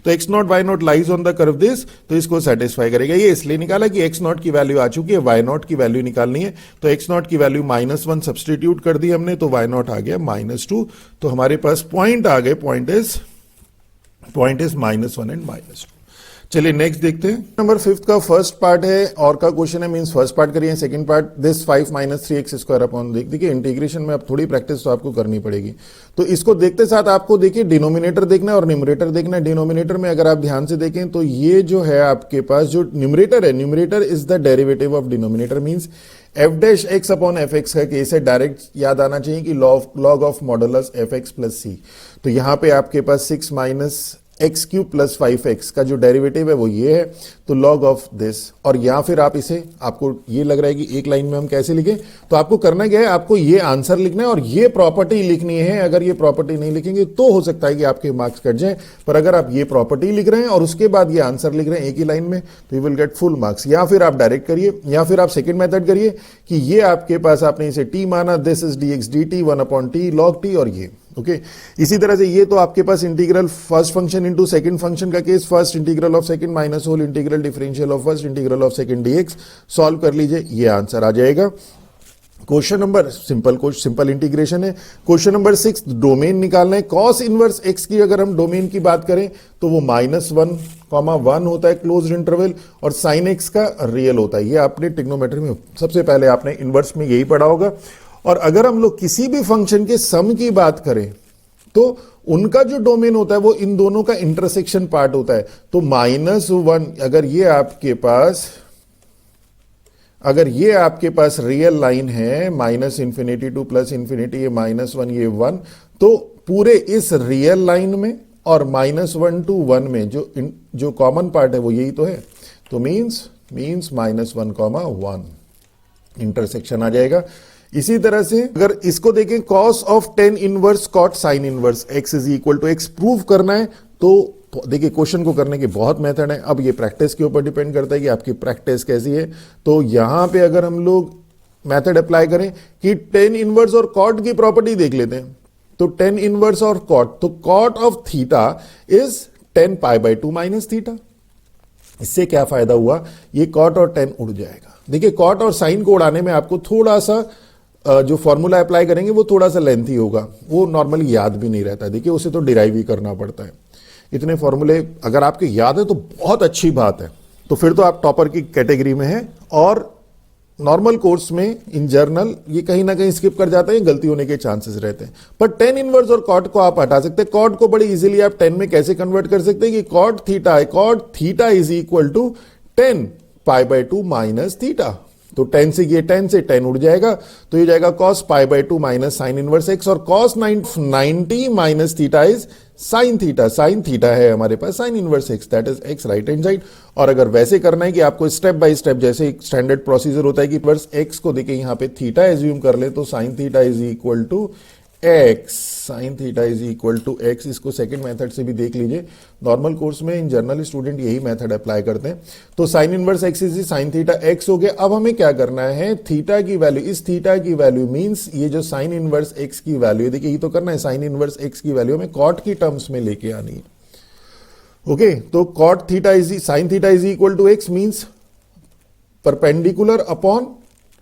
तो x not y not lies on the curve this, तो इसको सेटिस्फाई करेगा। ये इसलिए निकाला कि x नॉट की वैल्यू आ चुकी है, y नॉट की वैल्यू निकालनी है, तो x नॉट की वैल्यू -1 सब्सटीट्यूट कर दी हमने, तो y नॉट आ गया -2। तो हमारे पास पॉइंट आ गए, पॉइंट इज -1 एंड -2। चलिए नेक्स्ट देखते हैं। नंबर 5 का फर्स्ट पार्ट है और का क्वेश्चन है, मींस फर्स्ट पार्ट करिए, second part this 5 minus 3x square upon, देखिए इंटीग्रेशन में अब थोड़ी प्रैक्टिस तो आपको करनी पड़ेगी। तो इसको देखते साथ आपको देखिए डिनोमिनेटर देखना है और न्यूमरेटर देखना है। डिनोमिनेटर में अगर आप ध्यान से देखें तो ये जो है आपके पास जो न्यूमरेटर है, numerator is the derivative of denominator, means f dash x upon f x का केस है। डायरेक्ट याद आना चाहिए कि log of modulus f x plus c. तो यहां पे आपके पास 6 minus x cube plus 5x का जो डेरिवेटिव है वो ये है, तो लॉग ऑफ दिस। और या फिर आप इसे, आपको ये लग रहा है कि एक लाइन में हम कैसे लिखें, तो आपको करना क्या है, आपको ये आंसर लिखना है और ये प्रॉपर्टी लिखनी है। अगर ये प्रॉपर्टी नहीं लिखेंगे तो हो सकता है कि आपके मार्क्स कट जाए, पर अगर आप ये प्रॉपर्टी लिख रहे हैं और उसके बाद ये आंसर लिख रहे हैं एक ही लाइन में, तो you will get full marks. या फिर आप डायरेक्ट करिए, या फिर आप सेकेंड मेथड करिए कि ये आपके पास आपने इसे t माना, this is dx dt 1 upon t log t, और ये ओके इसी तरह से ये तो आपके पास integral first function into second function का केस, first integral of second minus whole integral differential of first integral of second dx. Solve कर लीजिए, ये आंसर आ जाएगा। क्वेश्चन नंबर सिंपल इंटीग्रेशन है। क्वेश्चन नंबर 6 डोमेन निकालना है। कॉस इनवर्स एक्स की अगर हम डोमेन की बात करें तो वो -1,1 होता है क्लोज्ड इंटरवल, और साइन एक्स का रियल होता है। ये आपने ट्रिग्नोमेट्री में सबसे पहले आपने इनवर्स में यही पढ़ा होगा। और अगर हम लोग किसी भी फंक्शन के सम की बात करें तो उनका जो डोमेन होता है वो इन दोनों का इंटरसेक्शन पार्ट होता है। तो -1 अगर ये आपके पास रियल लाइन है, -∞ टू +∞, ये -1 ये 1, तो पूरे इस रियल लाइन में और -1 टू 1 में जो कॉमन पार्ट है वो यही तो है, तो मींस -1,1 इंटरसेक्शन आ जाएगा। इसी तरह से अगर इसको देखें, cos of tan inverse cot sin inverse x is equal to x prove करना है, तो देखिए क्वेश्चन को करने के बहुत मेथड है। अब ये प्रैक्टिस के ऊपर डिपेंड करता है कि आपकी प्रैक्टिस कैसी है। तो यहां पे अगर हम लोग मेथड अप्लाई करें कि tan इनवर्स और cot की प्रॉपर्टी देख लेते हैं, तो tan इनवर्स और cot, तो cot of theta is tan π/2 minus theta. इससे क्या फायदा हुआ, ये cot और tan उड़ जाएगा। देखिए cot और साइन को उड़ाने में आपको थोड़ा सा जो फॉर्मूला अप्लाई करेंगे वो थोड़ा सा लेंथी होगा, वो नॉर्मली याद भी नहीं रहता। देखिए उसे तो डिराइव ही करना पड़ता है। इतने फॉर्मूले अगर आपके याद है तो बहुत अच्छी बात है, तो फिर तो आप टॉपर की कैटेगरी में हैं। और नॉर्मल कोर्स में इन जर्नल ये कहीं ना कहीं स्किप कर जाते हैं, गलती होने के चांसेस रहते हैं। पर tan इनवर्स और cot को आप हटा सकते हैं। cot को बड़ी इजीली आप tan में कैसे कन्वर्ट कर सकते हैं कि cot थीटा है, cot theta is equal to tan π/2 minus theta. तो 10 से ये 10 से 10 उड़ जाएगा, तो ये जाएगा cos pi by 2 minus sine inverse x, और cos 90 minus theta is sine theta, sine theta है हमारे पास sine inverse x, that is x right hand side. और अगर वैसे करना है कि आपको स्टेप बाय स्टेप, जैसे स्टैंडर्ड प्रोसीजर होता है कि इनवर्स x को देके यहाँ पे थीटा एज्यूम कर ले, तो sine theta is equal to x, sine theta is equal to x। इसको सेकंड मेथड से भी देख लीजिए, नॉर्मल कोर्स में इन जनरल स्टूडेंट यही मेथड अप्लाई करते हैं। तो sine inverse x is sine theta x हो गया। अब हमें क्या करना है, थीटा की वैल्यू, इस थीटा की वैल्यू मींस ये जो साइन इनवर्स x की वैल्यू, देखिए ये तो करना है, साइन इनवर्स x की वैल्यू हमें कॉट की टर्म्स में लेके आनी है। ओके, तो cot theta is sine theta is equal to x means perpendicular upon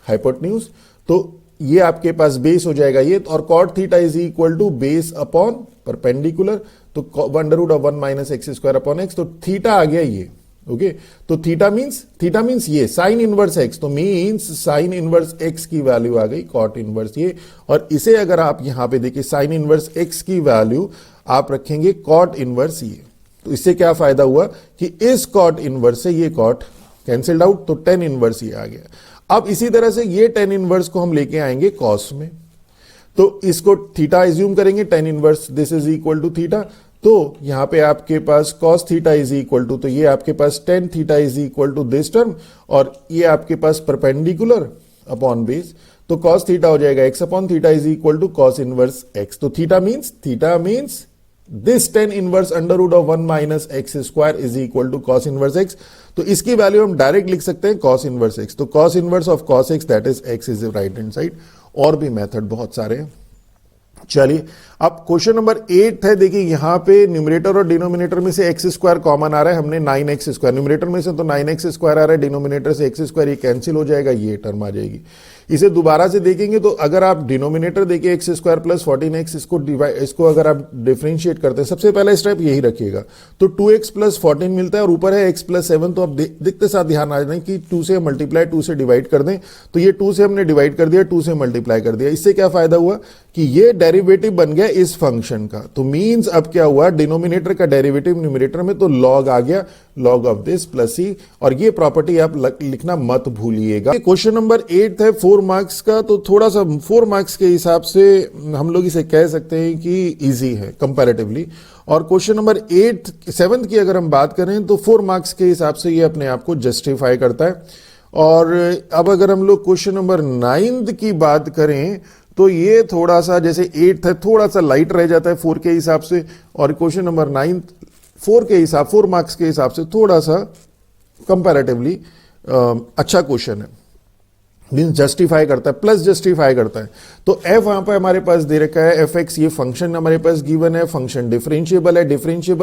hypotenuse, तो ये आपके पास बेस हो जाएगा ये, और cot theta is equal to base upon perpendicular, तो under root of 1 minus x square upon x, तो थीटा आ गया ये। ओके, तो थीटा मींस ये साइन इनवर्स एक्स, तो मींस साइन इनवर्स एक्स की वैल्यू आ गई कॉट इनवर्स ये, और इसे अगर आप यहां पे देखिए साइन इनवर्स एक्स की वैल्यू आप रखेंगे कॉट इनवर्स ये, तो इससे क्या फायदा हुआ कि इस कॉट इनवर्स से ये कॉट कैंसिल्ड आउट, तो टेन इनवर्स ये आ गया। अब इसी तरह से ये टेन इनवर्स को हम लेके आएंगे कॉस में, तो इसको थीटा एज्यूम करेंगे, tan inverse this is equal to theta, तो यहां पे आपके पास cos theta is equal to, तो ये आपके पास tan theta is equal to this term, और ये आपके पास परपेंडिकुलर अपॉन बेस, तो कॉस थीटा हो जाएगा x upon theta is equal to cos inverse x. तो theta means this tan inverse under root of 1 minus x square is equal to cos inverse x, तो इसकी value हम direct लिख सकते हैं कॉस इनवर्स एक्स, तो cos inverse of cos x that is x is right hand side. और भी method बहुत सारे हैं। चलिए अब क्वेश्चन नंबर 8 है, देखिए यहां पे न्यूमरेटर और डिनोमिनेटर में से एक्स स्क्वायर कॉमन आ रहा है, हमने 9x स्क्वायर, न्यूमरेटर में से तो 9x स्क्वायर आ रहा है, डिनोमिनेटर से एक्स स्क्वायर, ये कैंसिल हो जाएगा, ये टर्म आ जाएगी। इसे दोबारा से देखेंगे तो अगर आप डिनोमिनेटर देखिए एक्स स्क्वायर प्लस 14x, इसको अगर आप डिफरेंशिएट करते हैं, सबसे पहला स्टेप यही रखिएगा, तो 2x प्लस 14 मिलता है और ऊपर है x प्लस 7, तो आप देखते साथ ध्यान आ जाए कि 2 से मल्टीप्लाई 2 से डिवाइड कर दें, तो ये 2 से हमने डिवाइड कर दिया, 2 से मल्टीप्लाई कर दिया। इससे क्या फायदा हुआ कि ये डेरिवेटिव बन गया इस फंक्शन का, तो मींस अब क्या हुआ, डिनोमिनेटर का डेरिवेटिव न्यूमरेटर में, तो लॉग आ गया, लॉग ऑफ दिस प्लस सी, और ये प्रॉपर्टी आप लिखना मत भूलिएगा। क्वेश्चन नंबर 8 है 4 मार्क्स का, तो थोड़ा सा 4 मार्क्स के हिसाब से हम लोग इसे कह सकते हैं कि इजी है कंपैरेटिवली, और क्वेश्चन नंबर 7 की अगर हम बात करें तो 4 मार्क्स के हिसाब से ये अपने आप को जस्टिफाई करता है। और अब अगर हम लोग क्वेश्चन नंबर 9 की बात करें तो ये थोड़ा सा जैसे 8 है थोड़ा सा लाइट रह जाता है 4 के हिसाब से, और क्वेश्चन नंबर 9 4 मार्क्स के हिसाब से थोड़ा सा कंपैरेटिवली अच्छा क्वेश्चन है, मींस जस्टिफाई करता है, प्लस जस्टिफाई करता है। तो f वहां पर हमारे पास दे रखा है fx, ये फंक्शन हमारे पास गिवन है, फंक्शन डिफरेंशिएबल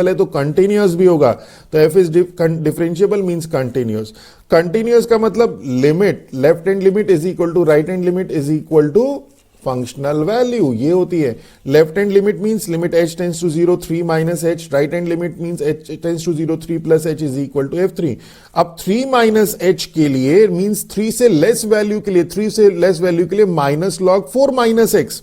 है तो कंटिन्यूअस भी होगा, तो f is differentiable means continuous. Continuous का मतलब limit, left hand limit is equal to right hand limit is equal to functional value, ये होती है। Left hand limit means limit h tends to 0 3 minus h, right hand limit means h tends to 0 3 plus h is equal to f3। अब 3 minus h के लिए means 3 से less value के लिए minus log 4 minus x,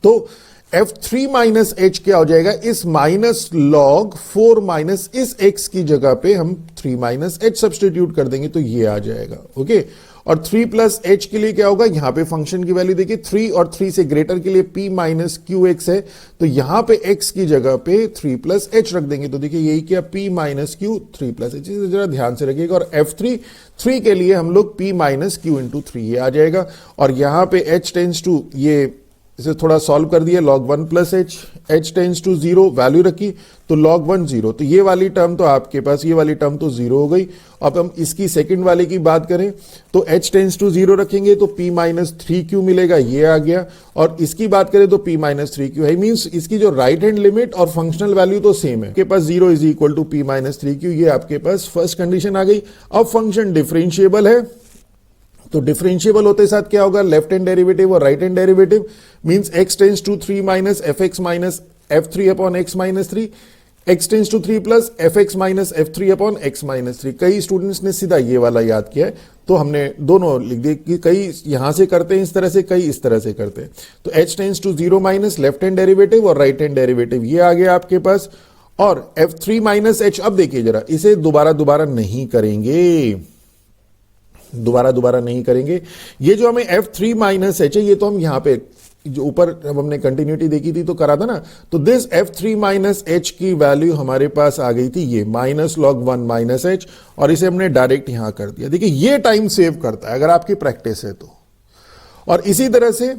तो f3 minus h क्या हो जाएगा, इस माइनस लॉग 4 माइनस इस x की जगह पे हम 3 माइनस h सब्सटीट्यूट कर देंगे, तो ये आ जाएगा। ओके, और 3 प्लस h के लिए क्या होगा, यहां पे फंक्शन की वैल्यू देखिए 3 और 3 से ग्रेटर के लिए p माइनस क्यू एक्स है, तो यहां पे x की जगह पे 3 प्लस h रख देंगे, तो देखिए यही क्या p minus Q 3 plus h, जरा ध्यान से रखिएगा। और f3 के लिए हम लोग p माइनस क्यू इंटू 3 ये आ जाएगा, और यहां पे h टेंस टू, ये इसे थोड़ा सॉल्व कर दिया, log 1 plus h tends to 0 value रखी, तो log 1 0, तो ये वाली टर्म तो आपके पास, ये वाली टर्म तो 0 हो गई। अब हम इसकी सेकंड वाले की बात करें तो h टेंस टू 0 रखेंगे तो p माइनस 3q मिलेगा, ये आ गया। और इसकी बात करें तो p माइनस 3q है, मींस इसकी जो राइट हैंड लिमिट और फंक्शनल वैल्यू तो सेम है, आपके पास 0 is equal to p minus 3q, ये आपके पास फर्स्ट कंडीशन आ गई। अब फंक्शन डिफरेंशिएबल है, तो डिफरेंशिएबल होते साथ क्या होगा, लेफ्ट हैंड डेरिवेटिव और right hand derivative, means x tends to 3 minus fx minus f3 upon x minus 3, x tends to 3 plus fx minus f3 upon x minus 3। कई स्टूडेंट्स ने सीधा ये वाला याद किया है, तो हमने दोनों लिख दिए कि कई यहां से करते हैं इस तरह से, कई इस तरह से करते हैं। तो h tends to 0 minus left hand derivative और राइट हैंड डेरिवेटिव, ये आ गया आपके पास। और f3 माइनस h, अब देखिए जरा इसे दोबारा नहीं करेंगे, दोबारा नहीं करेंगे। ये जो हमें F3 माइनस एच है, ये तो हम यहाँ पे जो ऊपर जब हमने कंटिन्यूटी देखी थी तो करा था ना, तो दिस F3 माइनस एच की वैल्यू हमारे पास आ गई थी ये -log1 माइनस एच, और इसे हमने डायरेक्ट यहां कर दिया। देखिए ये टाइम सेव करता है अगर आपकी प्रैक्टिस है तो। और इसी तरह से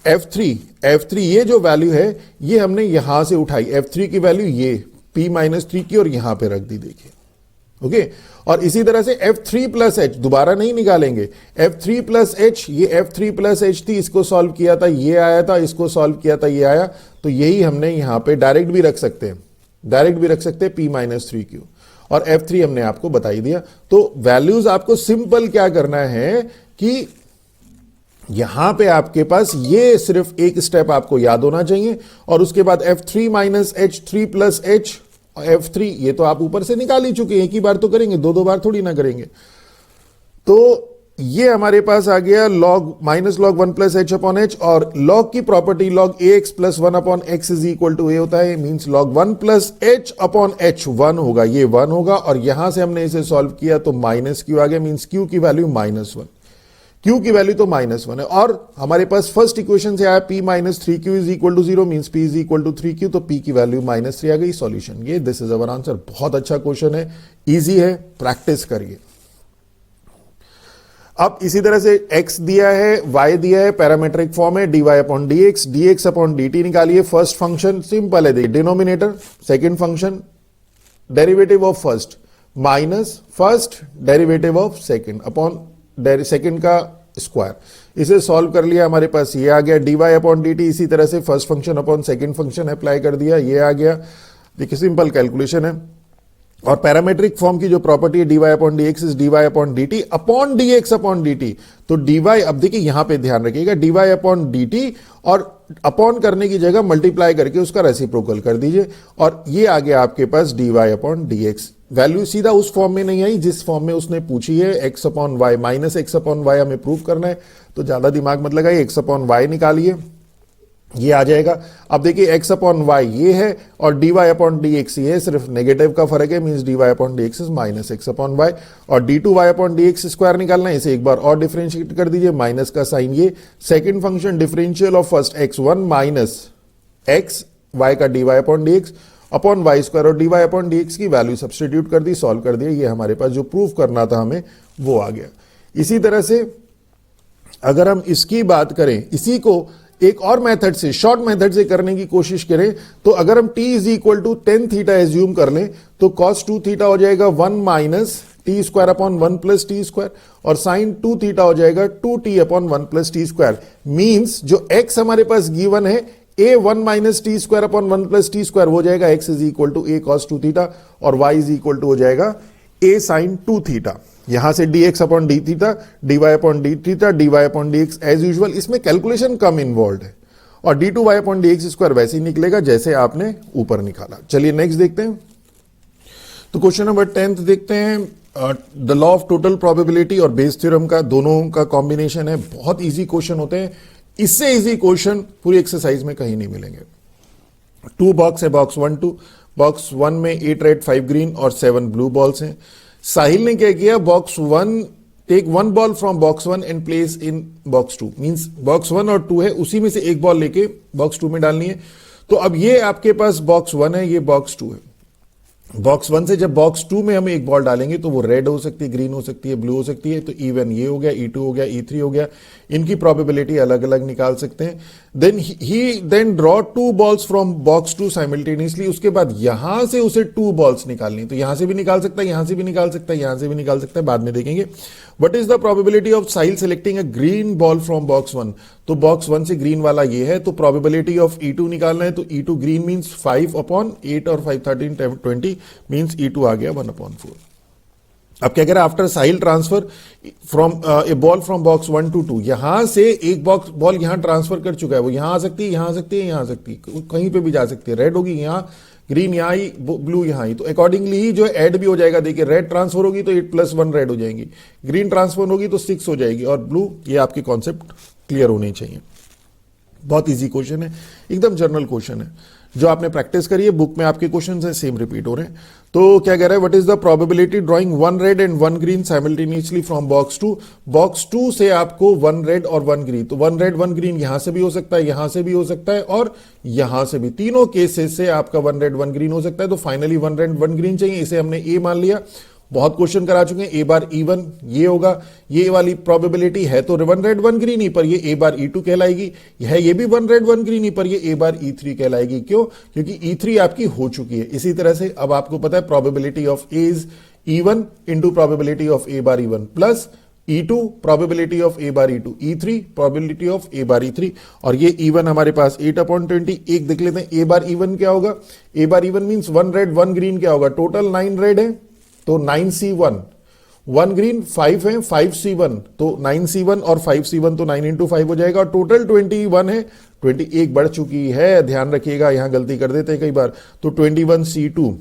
F3 ये जो वैल्यू है ये हमने यहां से उठाई, F3 की वैल्यू ये P-3 की, और यहां पे रख दी, देखिए ओके। और इसी तरह से F3 प्लस एच दोबारा नहीं निकालेंगे, F3 प्लस एच, ये F3 प्लस एच थी, इसको सॉल्व किया था ये आया था, इसको सॉल्व किया था ये आया, तो यही हमने यहां पे डायरेक्ट भी रख सकते हैं, P-3Q, और F3 हमने आपको बता ही दिया। तो वैल्यूज आपको सिंपल क्या करना है कि यहां पे आपके पास ये सिर्फ एक स्टेप आपको याद होना चाहिए, और उसके बाद F3 minus H, 3 plus H, F3 ये तो आप ऊपर से निकाल ही चुके हैं, एक ही बार तो करेंगे, दो बार थोड़ी ना करेंगे। तो ये हमारे पास आ गया -log1 plus h upon h, और लॉग की property log ax plus 1 upon x is equal to a होता है, means log1 plus h upon h 1 होगा, ये 1 होगा, और यहां से हमने इसे सॉल्व किया तो -q आ गया, मीन्स q की वैल्यू -1, q की वैल्यू तो -1 है। और हमारे पास फर्स्ट इक्वेशन से आया P-3Q is equal to 0, means P is equal to 3Q, तो P की वैल्यू -3 आ गई। सॉल्यूशन ये, दिस इज अवर आंसर। बहुत अच्छा क्वेश्चन है, इजी है, प्रैक्टिस करिए। अब इसी तरह से x दिया है, y दिया है, पैरामेट्रिक फॉर्म है, dy upon dx, dx upon dt निकालिए। फर्स्ट फंक्शन सिंपल है, देखिए denominator, second function derivative of first minus first derivative of second upon second का स्क्वायर, इसे सॉल्व कर लिया, हमारे पास ये आ गया dy अपॉन dt। इसी तरह से first function upon second function apply कर दिया, ये आ गया। देखिए सिंपल कैलकुलेशन है। और पैरामेट्रिक फॉर्म की जो प्रॉपर्टी है dy upon dx is dy upon dt upon dx upon dt, तो dy, अब देखिए यहां पे ध्यान रखिएगा, dy अपॉन dt, और अपॉन करने की जगह मल्टीप्लाई करके उसका रेसिप्रोकल कर दीजिए, और ये आ गया आपके पास dy अपॉन dx। वैल्यू सीधा उस फॉर्म में नहीं आई जिस फॉर्म में उसने पूछी है, x upon y, minus x upon y हमें प्रूव करना है, तो ज्यादा दिमाग मत लगाइए, x अपॉन वाई निकालिए, ये आ जाएगा। अब देखिए x अपॉन वाई ये है, और dy अपॉन dx ये है, सिर्फ नेगेटिव का फर्क है, means dy upon dx is minus x upon y, और d2y अपॉन dx स्क्वायर निकालना है, इसे एक बार और डिफरेंशिएट कर दीजिए, माइनस का साइन ये, second function differential of first x1 minus x y का dy upon dx upon y square, और dy अपॉन dx की वैल्यू सब्सटीट्यूट कर दी, सॉल्व कर दिया, ये हमारे पास जो प्रूफ करना था हमें वो आ गया। इसी तरह से अगर हम इसकी बात करें, इसी को एक और मेथड से, शॉर्ट मेथड से करने की कोशिश करें, तो अगर हम t is equal to tan theta assume कर लें, तो cos 2 थीटा हो जाएगा 1 minus t square upon 1 plus t square, और साइन 2 थीटा हो जाएगा 2t upon 1 plus t square. Means जो x हमारे पास गिवन है, a 1 minus t square upon 1 plus t square हो जाएगा x is equal to a cos 2 theta, और y इज इक्वल टू हो जाएगा a साइन 2 थीटा। यहां से dx upon d theta, dy upon d theta, dy upon dx as usual, इसमें calculation कम involve है, और d2y अपॉन dx स्क्वायर वैसे ही निकलेगा जैसे आपने ऊपर निकाला। चलिए नेक्स्ट देखते हैं। तो क्वेश्चन नंबर 10 देखते हैं। The law of total probability और बेस थ्योरम का दोनों का कॉम्बिनेशन है, बहुत इजी क्वेश्चन होते हैं, इससे इजी क्वेश्चन पूरी एक्सरसाइज में कहीं नहीं मिलेंगे। 2 बॉक्स है, बॉक्स 1 2, बॉक्स 1 में 8 रेड 5 ग्रीन और 7 ब्लू बॉल्स हैं। साहिल ने क्या किया, box 1 take 1 ball from box 1 and place in box 2, means box 1 और 2 है, उसी में से एक बॉल लेके बॉक्स 2 में डालनी है। तो अब ये आपके पास बॉक्स 1 है, ये बॉक्स 2 है। बॉक्स 1 से जब बॉक्स 2 में हम एक बॉल डालेंगे तो वो रेड हो सकती है, ग्रीन हो सकती है, ब्लू हो सकती है, तो E1 ये हो गया, E2 हो गया, E3 हो गया, इनकी प्रोबेबिलिटी अलग अलग निकाल सकते हैं। Then draw 2 balls from box 2 simultaneously, उसके बाद यहां से उसे 2 बॉल्स निकालनी, तो यहां से भी निकाल सकता है, यहां से भी निकाल सकता है, यहां से भी निकाल सकता है, बाद में देखेंगे। What is the probability of Sahil selecting a green ball from box 1, तो बॉक्स 1 से ग्रीन वाला ये है, तो प्रोबेबिलिटी ऑफ E2 निकालना है, तो E2 ग्रीन मींस 5 अपॉन 8 और 5 13 20 मींस E2 आ गया 1 अपॉन 4। अब क्या कह रहा है, after Sahil transfer from A ball from box 1 to 2, यहां से एक बॉल यहां ट्रांसफर कर चुका है, वो यहां आ सकती है, यहां आ सकती है, यहां आ सकती है, कहीं पे भी जा सकती है, रेड होगी यहां, ग्रीन यहां ही, ब्लू यहां ही, तो अकॉर्डिंगली ही जो ऐड भी हो जाएगा। देखिए रेड ट्रांसफर होगी तो 8 + 1 रेड हो जाएंगी, ग्रीन ट्रांसफर होगी तो 6 हो जाएगी, और ब्लू, ये आपके कॉन्सेप्ट क्लियर होने चाहिए। बहुत इजी क्वेश्चन है, एकदम जनरल क्वेश्चन है। जो आपने प्रैक्टिस करी है, बुक में आपके क्वेश्चन है सेम रिपीट हो रहे हैं। तो क्या कह रहा है, what is the probability drawing one red and one green simultaneously from box 2। Box 2 से आपको वन रेड और वन ग्रीन, तो वन रेड वन ग्रीन यहां से भी हो सकता है, यहां से भी हो सकता है और यहां से भी, तीनों केसेस से आपका वन रेड वन ग्रीन हो सकता है। तो finally one red one green चाहिए, इसे हमने ए मान लिया। बहुत क्वेश्चन करा चुके हैं, ए बार E1 ये होगा, ये वाली प्रोबेबिलिटी है तो वन रेड वन ग्रीन ही, पर ये ए बार E2 कहलाएगी, ये भी वन रेड वन ग्रीन ही, पर ये ए बार E3 कहलाएगी। क्यों? क्योंकि E3 आपकी हो चुकी है। इसी तरह से अब आपको पता है probability of A is E1 into probability of A bar E1 plus E2 probability of A bar E2, E3 probability of A bar E3, और ये E1 हमारे पास 8/20। एक देख लेते हैं ए बार E1 क्या होगा। ए बार E1 means one red one green क्या होगा, टोटल 9 रेड है तो 9C1, वन ग्रीन 5 है, 5C1, तो 9C1 और 5C1 तो 9 इंटू 5 हो जाएगा, और टोटल 21 है। 21 बढ़ चुकी है, ध्यान रखिएगा, यहां गलती कर देते हैं कई बार। तो 21C2,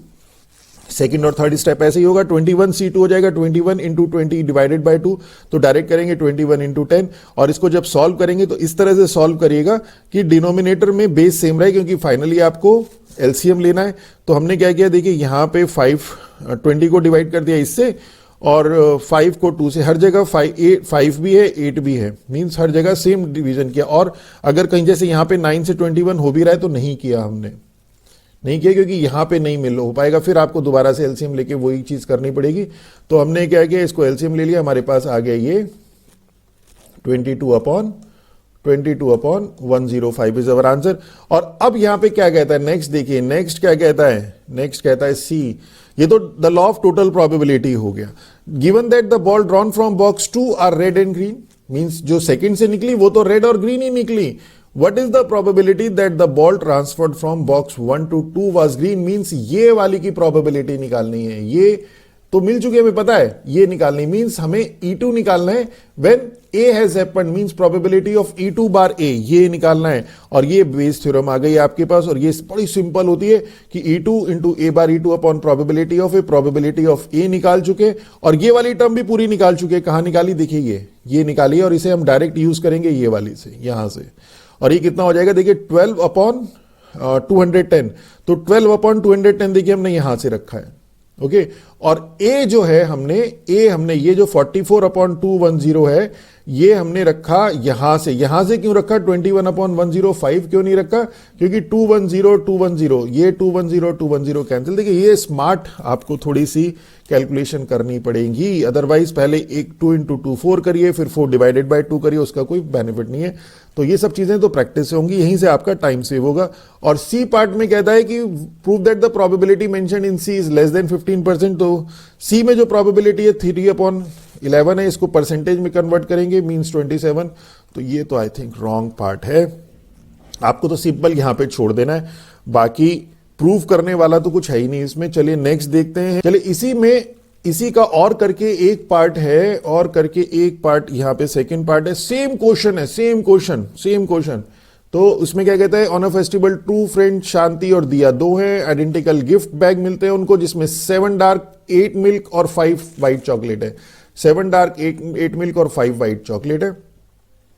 सेकंड और थर्ड स्टेप ऐसे ही होगा, 21C2 हो जाएगा 21 इंटू 20 डिवाइडेड बाय 2, तो डायरेक्ट करेंगे 21 इंटू 10, और इसको जब सॉल्व करेंगे तो इस तरह से सॉल्व करिएगा कि डिनोमिनेटर में बेस सेम रहे, क्योंकि फाइनली आपको एलसीएम लेना है। तो हमने क्या किया, देखिए यहां पे 20 को डिवाइड कर दिया इससे, और 5 को 2 से, हर जगह 5 भी है 8 भी है, मींस हर जगह सेम डिवीजन किया। और अगर कहीं जैसे यहां पे 9 से 21 हो भी रहा है तो नहीं किया, हमने नहीं किया क्योंकि यहां पे नहीं मिल हो पाएगा, फिर आपको दोबारा से एलसीएम लेके वही चीज करनी पड़ेगी। तो हमने क्या किया, इसको एलसीएम ले लिया, हमारे पास आ गया ये 22/105 इज अवर आंसर। और अब यहां पे क्या कहता है, नेक्स्ट देखिए, नेक्स्ट क्या कहता है, नेक्स्ट कहता है सी, ये तो the law of total probability हो गया। Given that the ball drawn from box 2 are red and green, means जो सेकंड से निकली वो तो रेड और ग्रीन ही निकली। What is the probability that the ball transferred from box 1 to 2 was green, means ये वाली की probability निकालनी है। ये तो मिल चुकी है, हमें पता है, ये निकालनी मींस हमें E2 निकालना है। When A has happened means probability of E2 bar A, ये निकालना है। और ये बेस थ्योरम आ गई आपके पास, और ये बड़ी सिंपल होती है कि E2 into A bar E2 upon probability of A, probability of A निकाल चुके, और ये वाली टर्म भी पूरी निकाल चुके। कहां निकाली, देखिए ये निकाली, और इसे हम डायरेक्ट यूज करेंगे ये वाली से, यहां से। और ये कितना हो जाएगा, देखिए 12/210, तो 12/210 देखिए हमने यहां से रखा है, ओके। और ए जो है हमने ये जो 44/210 है, ये हमने रखा यहां से क्यों रखा, 21/105 क्यों नहीं रखा, क्योंकि 210 ये 210 कैंसिल। देखिए ये स्मार्ट आपको थोड़ी सी कैलकुलेशन करनी पड़ेगी, अदरवाइज पहले 2 इंटू 2 4 करिए, फिर 4 डिवाइडेड बाय 2 करिए, उसका कोई बेनिफिट नहीं है। तो ये सब चीजें तो प्रैक्टिस से होंगी, यहीं से आपका टाइम सेव होगा। और सी पार्ट में कहता है कि prove that the probability mentioned in C is less than 15%। तो सी में जो प्रोबेबिलिटी है 3/11 है, इसको परसेंटेज में कन्वर्ट करेंगे, मींस 27। तो ये तो आई थिंक रॉन्ग पार्ट है, आपको तो सिंपल यहां पे छोड़ देना है, बाकी प्रूव करने वाला तो कुछ है ही नहीं इसमें। चलिए नेक्स्ट देखते हैं। चलिए इसी का और करके एक पार्ट है, और करके एक पार्ट यहां पे सेकंड पार्ट है, सेम क्वेश्चन है, सेम क्वेश्चन। तो उसमें क्या कहता है, ऑन अ फेस्टिवल 2 फ्रेंड शांति और दिया, 2 हैं, आइडेंटिकल गिफ्ट बैग मिलते हैं उनको, जिसमें 7 डार्क 8 मिल्क और 5 व्हाइट चॉकलेट है। 7 डार्क 8 मिल्क और 5 व्हाइट चॉकलेट है।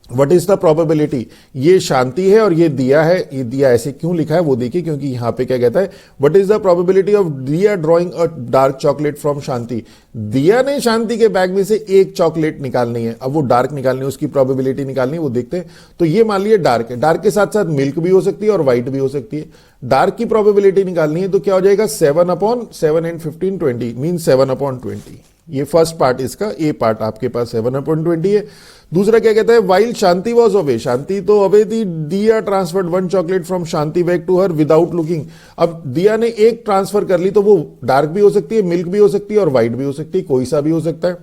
वट इज द प्रोबेबिलिटी, ये शांति है और ये दिया है, ये दिया ऐसे क्यों लिखा है वो देखिए, क्योंकि यहां पे क्या कहता है, what is the probability of Diya drawing a dark chocolate from Shanti. Diya ने शांति के बैग में से एक चॉकलेट निकालनी है, अब वो डार्क निकालनी है, उसकी प्रोबेबिलिटी निकालनी है, वो देखते हैं। तो ये मान लिया डार्क है, डार्क के साथ साथ मिल्क भी हो सकती है और व्हाइट भी हो सकती है। डार्क की प्रोबेबिलिटी निकालनी है तो क्या हो जाएगा, 7/7 एंड 15 20 मीन 7/20। ये फर्स्ट पार्ट, इसका ए पार्ट आपके पास 7/20 है। दूसरा क्या कहता है, while Shanti was away, Shanti तो अवे थी, Diya transferred 1 chocolate from Shanti bag to her without looking. अब दिया ने एक ट्रांसफर कर ली तो वो डार्क भी हो सकती है, मिल्क भी हो सकती है और व्हाइट भी हो सकती है, कोई सा भी हो सकता है।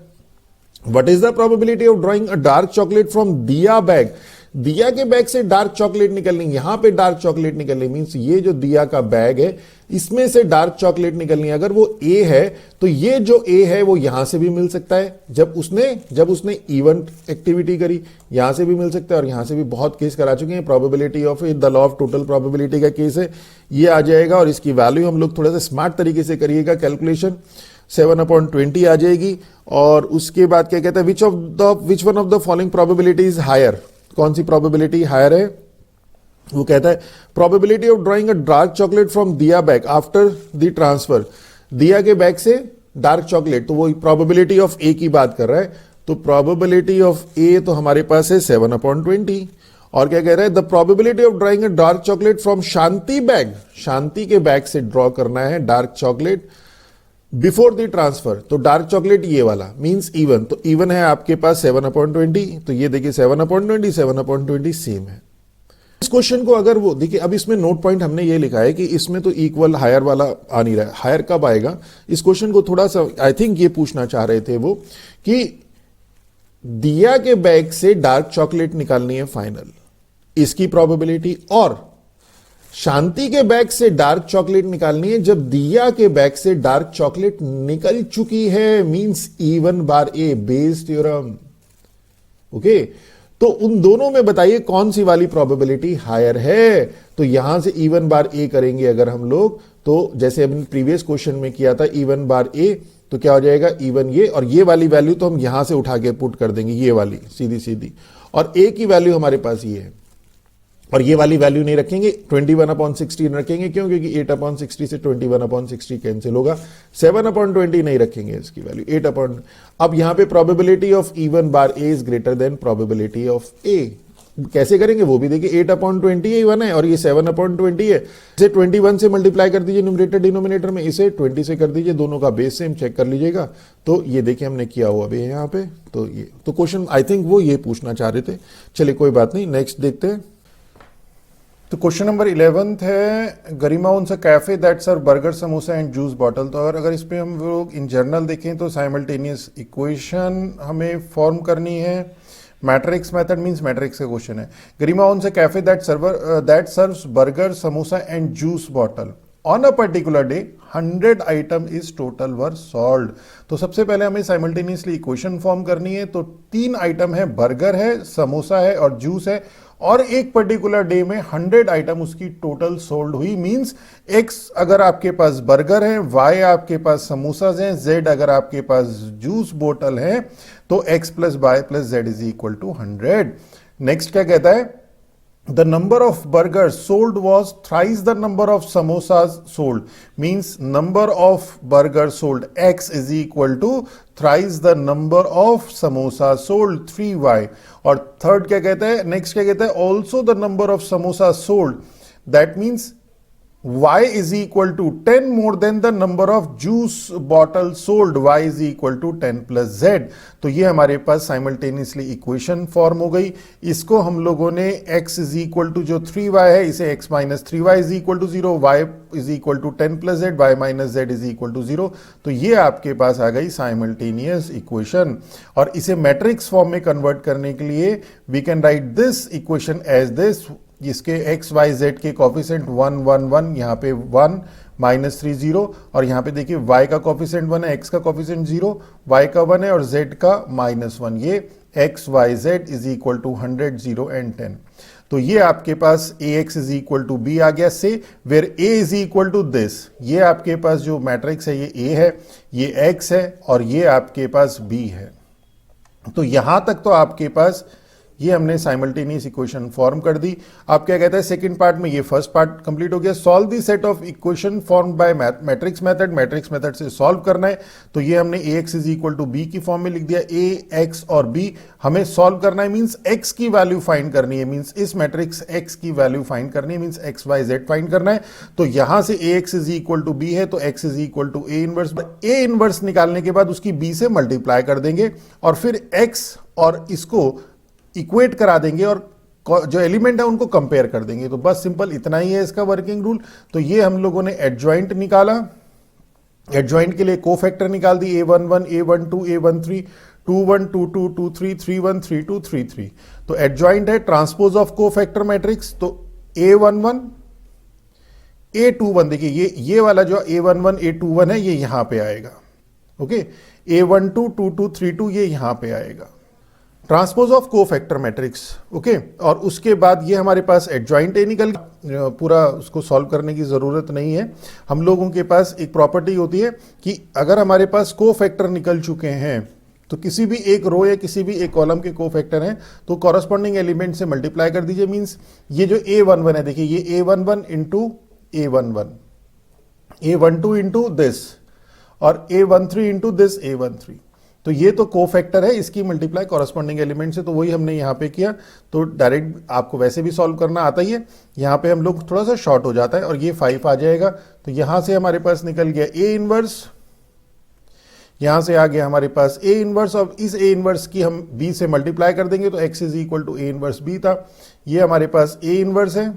What is the probability of drawing a dark chocolate from Diya bag, दिया के बैग से डार्क चॉकलेट निकलनी, यहां पे डार्क चॉकलेट निकलनी, मींस ये जो दिया का बैग है इसमें से डार्क चॉकलेट निकलनी है। अगर वो ए है तो ये जो ए है वो यहां से भी मिल सकता है, जब उसने इवेंट एक्टिविटी करी, यहां से भी मिल सकता है, और यहां से भी बहुत केस करा चुके हैं। Probability of the law of total probability का केस है, ये आ जाएगा, और इसकी वैल्यू हम लोग थोड़ा सा स्मार्ट तरीके से करिएगा कैलकुलेशन, 7/20 आ जाएगी। और उसके बाद क्या कहता है, which one of the following probability is higher, कौन सी प्रोबेबिलिटी हायर है, वो कहता है probability of drawing a dark chocolate from Diya bag after the transfer, Diya के बैग से डार्क चॉकलेट, तो वो प्रोबेबिलिटी ऑफ ए की बात कर रहा है, तो प्रोबेबिलिटी ऑफ ए तो हमारे पास है 7/20। और क्या कह रहा है, the probability of drawing a dark chocolate from Shanti bag, Shanti के बैग से ड्रॉ करना है dark chocolate before the transfer, तो डार्क चॉकलेट ये वाला मींस इवन, तो इवन है आपके पास 7/20, तो ये देखिए 7/20 7/20 सेम है। इस क्वेश्चन को अगर वो देखिए, अब इसमें नोट पॉइंट हमने ये लिखा है कि इसमें तो इक्वल हायर वाला आ नहीं रहा है, हायर कब आएगा, इस क्वेश्चन को थोड़ा सा आई थिंक ये पूछना चाह रहे थे वो कि दिया के बैग से डार्क चॉकलेट निकालनी है फाइनल, इसकी प्रोबेबिलिटी, और शांति के बैग से डार्क चॉकलेट निकालनी है जब दिया के बैग से डार्क चॉकलेट निकल चुकी है, मींस इवन बार ए, बेस थ्योरम। ओके, तो उन दोनों में बताइए कौन सी वाली प्रोबेबिलिटी हायर है, तो यहां से इवन बार ए करेंगे अगर हम लोग, तो जैसे हमने प्रीवियस क्वेश्चन में किया था इवन बार ए, तो क्या हो जाएगा इवन ये, और ये वाली वैल्यू तो हम यहां से उठा के पुट कर देंगे, ये वाली सीधी सीधी, और ए की वैल्यू हमारे पास ये है, और ये वाली वैल्यू नहीं रखेंगे, 21/60 रखेंगे, क्यों, क्योंकि 8/60 से 21/60 कैंसिल होगा, 7/20 नहीं रखेंगे इसकी वैल्यू, 8। अब यहां पे probability of even bar a is greater than probability of a, कैसे करेंगे वो भी देखिए, 8/20 इवन है और ये 7/20 है, इसे 21 से मल्टीप्लाई कर दीजिए न्यूमरेटर डिनोमिनेटर में, इसे 20 से कर दीजिए, दोनों का बेस सेम, चेक कर लीजिएगा, तो ये देखिए हमने किया हुआ अभी यहाँ पे, तो ये तो क्वेश्चन आई थिंक वो ये पूछना चाह रहे थे, चलिए कोई बात नहीं, नेक्स्ट देखते हैं। तो क्वेश्चन नंबर 11 है, Garima owns a cafe that serve burger samosa and juice bottle, तो अगर इस पे हम लोग इन जनरल देखें तो साइमल्टेनियस इक्वेशन हमें फॉर्म करनी है, मैट्रिक्स मेथड मींस मैट्रिक्स का क्वेश्चन है, Garima owns a cafe that serves burger samosa and juice bottle on a particular day, 100 item is total were solved. तो सबसे पहले हमें साइमल्टेनियसली इक्वेशन फॉर्म करनी है, तो 3 आइटम है, बर्गर है, समोसा है और जूस है, और एक पर्टिकुलर डे में 100 आइटम उसकी टोटल सोल्ड हुई, मींस एक्स अगर आपके पास बर्गर है, वाई आपके पास समोसाज हैं, जेड अगर आपके पास जूस बोतल है, तो x plus y plus z is equal to 100। Next क्या कहता है, the number of burgers sold was thrice the number of samosas sold, means number of burgers sold x is equal to thrice the number of samosas sold 3y। और third क्या कहता है, next क्या कहता है, also the number of samosas sold, that means y is equal to 10 more than the number of juice bottles sold, y is equal to 10 plus z। तो ये हमारे पास साइमल्टेनियसली इक्वेशन फॉर्म हो गई, इसको हम लोगों ने x is equal to जो 3y है, इसे x minus 3y is equal to 0, y is equal to 10 plus z, y minus z is equal to 0। तो ये आपके पास आ गई साइमल्टेनियस इक्वेशन, और इसे मैट्रिक्स फॉर्म में कन्वर्ट करने के लिए we can write this equation as this, जिसके एक्स वाई जेड के कॉफिशेंट 1 1 1, यहाँ पे 1 -3 0, और यहाँ पे देखिए y का कॉफिशेंट 1 है, x का कॉफिशेंट 0, y का 1 है और z का -1, ये x y z is equal to 100 0 and 10। तो ये आपके पास ax is equal to b आ गया, से where a is equal to this, ये आपके पास जो मैट्रिक्स है ये a है, ये x है और ये आपके पास b है। तो यहां तक तो आपके पास ये हमने साइमल्टेनियस इक्वेशन फॉर्म कर दी। आप क्या कहते हैं, सेकंड पार्ट में ये फर्स्ट पार्ट कंप्लीट हो गया, solve the set of equation form by matrix method, matrix method से सॉल्व करना है, तो ये हमने ax is equal to b की फॉर्म में लिख दिया, a x और b हमें सॉल्व करना है, मींस x की वैल्यू फाइंड करनी है, मींस इस मैट्रिक्स x की वैल्यू फाइंड करनी है, means x y z find करना है। तो यहां से ax is equal to b है, तो x is equal to a inverse निकालने के बाद उसकी b से मल्टीप्लाई कर देंगे और फिर x और इसको इक्वेट करा देंगे और जो एलिमेंट है उनको कंपेयर कर देंगे। तो बस सिंपल इतना ही है इसका वर्किंग रूल। तो ये हम लोगों ने एडजॉइंट निकाला, एडजॉइंट के लिए कोफैक्टर निकाल दी, a11 a12 a13 21 22 23 31 32 33। तो एडजॉइंट है ट्रांसपोज ऑफ कोफैक्टर मैट्रिक्स, तो a11 a21, देखिए ये वाला जो a11 a21 है ये यहां पे आएगा, ओके, a12 22 32 ये यहां पे आएगा, transpose of cofactor matrix, okay. और उसके बाद ये हमारे पास एडजॉइंट ए निकल, पूरा उसको सॉल्व करने की जरूरत नहीं है। हम लोगों के पास एक प्रॉपर्टी होती है कि अगर हमारे पास कोफैक्टर निकल चुके हैं तो किसी भी एक रो या किसी भी एक कॉलम के कोफैक्टर हैं तो कॉरस्पॉन्डिंग एलिमेंट से मल्टीप्लाई कर दीजिए। मींस ये जो A11 है, देखिए ये A11 into A11, A12 into this और A13 इंटू दिस A13, तो ये तो कोफैक्टर है, इसकी मल्टीप्लाई कॉरस्पॉन्डिंग एलिमेंट से, तो वही हमने यहाँ पे किया। तो डायरेक्ट आपको वैसे भी सॉल्व करना आता ही है, यहाँ पे हम लोग थोड़ा सा शॉर्ट हो जाता है और ये 5 आ जाएगा। तो यहाँ से हमारे पास निकल गया A इनवर्स, यहाँ से आ गया हमारे पास A इनवर्स, और इस A इनवर्स की हम B से मल्टीप्लाई कर देंगे तो x is equal to A inverse B था। ये हमारे पास A इनवर्स है,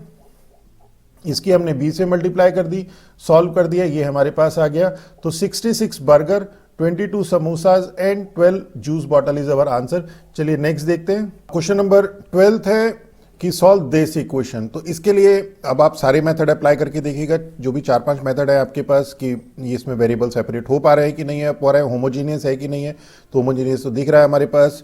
इसकी हमने B से मल्टीप्लाई कर दी, सॉल्व कर दिया, ये हमारे पास आ गया। तो 66 burger, 22 samosas and 12 juice bottle is our answer. चलिए नेक्स्ट देखते हैं। क्वेश्चन नंबर 12 है कि सॉल्व दिस इक्वेशन। तो इसके लिए अब आप सारे मेथड अप्लाई करके देखिएगा, जो भी 4-5 मेथड है आपके पास, कि इसमें वेरिएबल सेपरेट हो पा रहे हैं कि नहीं है, होमोजीनियस है कि नहीं है। तो होमोजीनियस तो दिख रहा है हमारे पास,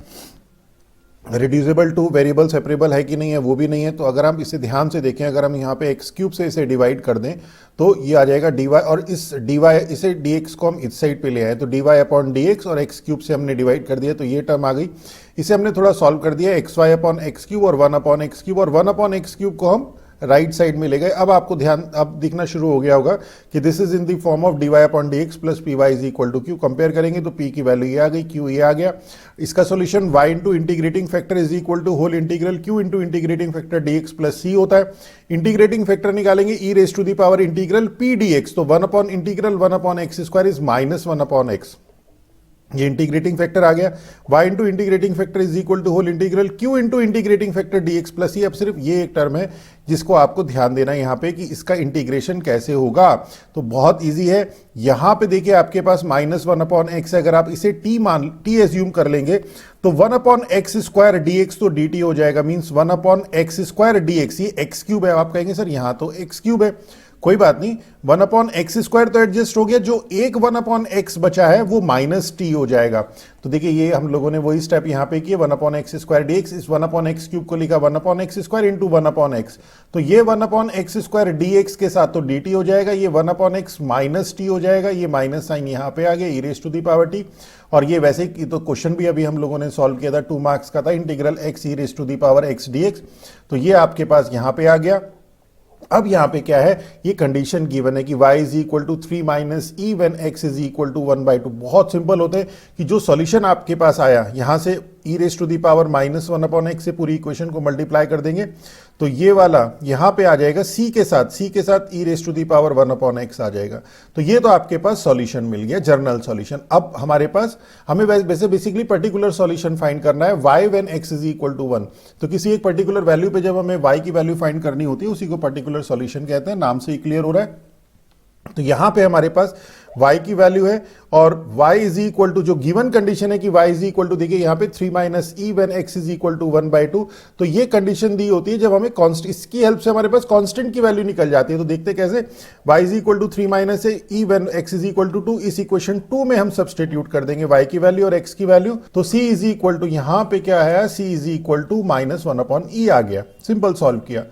रिड्यूसिबल टू वेरिएबल सेपरेबल है कि नहीं है, वो भी नहीं है। तो अगर हम इसे ध्यान से देखें, अगर हम यहाँ पे एक्स क्यूब से इसे डिवाइड कर दें तो ये आ जाएगा dy, और इस dy इसे dx को हम इस साइड पे ले आए तो dy अपॉन dx, और एक्स क्यूब से हमने डिवाइड कर दिया तो ये टर्म आ गई। इसे हमने थोड़ा सॉल्व कर दिया, xy अपॉन एक्स क्यूब और 1 अपॉन एक्स क्यूब, और 1 अपॉन एक्स क्यूब को हम राइट साइड में ले गए। अब आपको ध्यान अब दिखना शुरू हो गया होगा कि this is in the form of dy upon dx plus py is equal to q। Compare करेंगे तो p की वैल्यू ये आ गई, q ये आ गया। इसका solution y into integrating factor is equal to whole integral q into integrating factor dx plus c होता है। इंटीग्रेटिंग फैक्टर निकालेंगे e raise to the power integral p dx, तो 1 upon integral 1 upon x square is minus 1 upon x, ये integrating factor आ गया। y into integrating factor is equal to whole integral q into integrating factor dx plus c। अब सिर्फ ये एक term है जिसको आपको ध्यान देना है यहाँ पे कि इसका इंटीग्रेशन कैसे होगा। तो बहुत इजी है, यहाँ पे देखिए आपके पास माइनस 1 अपॉन एक्स है, अगर आप इसे t एज्यूम कर लेंगे तो 1 अपॉन एक्स स्क्वायर dx तो dt हो जाएगा, means 1 upon x square dx, ये एक्स क्यूब है। आप कहेंगे सर यहाँ तो एक्स क्यूब है, कोई बात नहीं, 1 अपॉन एक्स स्क्वायर तो एडजस्ट हो गया, जो एक 1 अपॉन एक्स बचा है वो माइनस टी हो जाएगा। तो देखिए ये हम लोगों ने वही स्टेप यहाँ पे किए, 1 अपॉन एक्स स्क्वायर dx, इस 1 अपॉन एक्स क्यूब को लिखा 1 upon x square into 1 upon x, तो ये 1 अपॉन एक्स स्क्वायर dx के साथ तो dt हो जाएगा, ये 1 अपॉन एक्स माइनस टी हो जाएगा, ये माइनस साइन यहाँ पे आ गया, e raise to the power t. और ये वैसे ही तो क्वेश्चन भी अभी हम लोगों ने सॉल्व किया था, 2 मार्क्स का था, integral x e raise to the power x dx, तो ये आपके पास यहाँ पे आ गया। अब यहाँ पे क्या है, ये कंडीशन गिवन है कि y is equal to 3 minus e when x is equal to 1/2। बहुत सिंपल होते हैं कि जो सॉल्यूशन आपके पास आया यहाँ से e raise to the power minus 1 upon x से पूरी इक्वेशन को मल्टीप्लाई कर देंगे तो ये वाला यहाँ पे आ जाएगा c के साथ e raise to the power 1 upon x आ जाएगा। तो ये तो आपके पास सॉल्यूशन मिल गया, जर्नल सॉल्यूशन। अब हमारे पास हमें वैसे बेसिकली पर्टिकुलर सॉल्यूशन फाइंड करना है y when x is equal to 1। तो किसी एक पर्टिकुलर वैल्यू पे जब हमें y की वैल्यू फाइंड करनी होती है उसी को पर्टिकुलर सॉल्यूशन कहते हैं, नाम से ही क्लियर हो रहा है। तो यहां पे हमारे पास y की वैल्यू है और y इज इक्वल टू, जो गिवन कंडीशन है कि y इज इक्वल टू, देखिए यहाँ पे 3 minus e when x is equal to 1/2। तो ये कंडीशन दी होती है जब हमें इसकी हेल्प से हमारे पास कांस्टेंट की वैल्यू निकल जाती है। तो देखते कैसे, y is equal to 3 minus e when x is equal to 2, इस इक्वेशन 2 में हम सब्सटीट्यूट कर देंगे y की वैल्यू और x की वैल्यू। तो c इज इक्वल टू, यहाँ पे क्या है, c is equal to minus 1 upon e आ गया, सिंपल सॉल्व किया।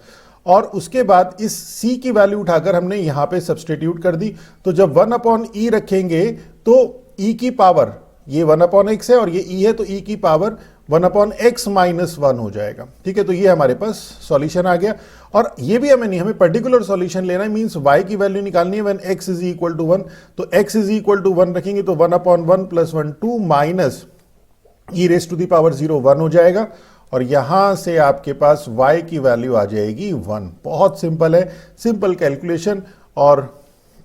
और उसके बाद इस c की वैल्यू उठाकर हमने यहां पे सब्सटीट्यूट कर दी। तो जब 1 अपॉन ई रखेंगे तो e की पावर, ये 1 अपॉन एक्स है और ये e है, तो e की पावर 1 अपॉन एक्स माइनस 1 हो जाएगा। ठीक है, तो ये हमारे पास सॉल्यूशन आ गया। और ये भी हमें नहीं, हमें पर्टिकुलर सॉल्यूशन लेना है, मींस y की वैल्यू निकालनी है when x is equal to 1। तो x इज इक्वल टू 1 रखेंगे तो 1 upon 1 plus 1 2 minus e raise to the power 0 1 हो जाएगा, और यहां से आपके पास y की वैल्यू आ जाएगी 1। बहुत सिंपल है, सिंपल कैलकुलेशन, और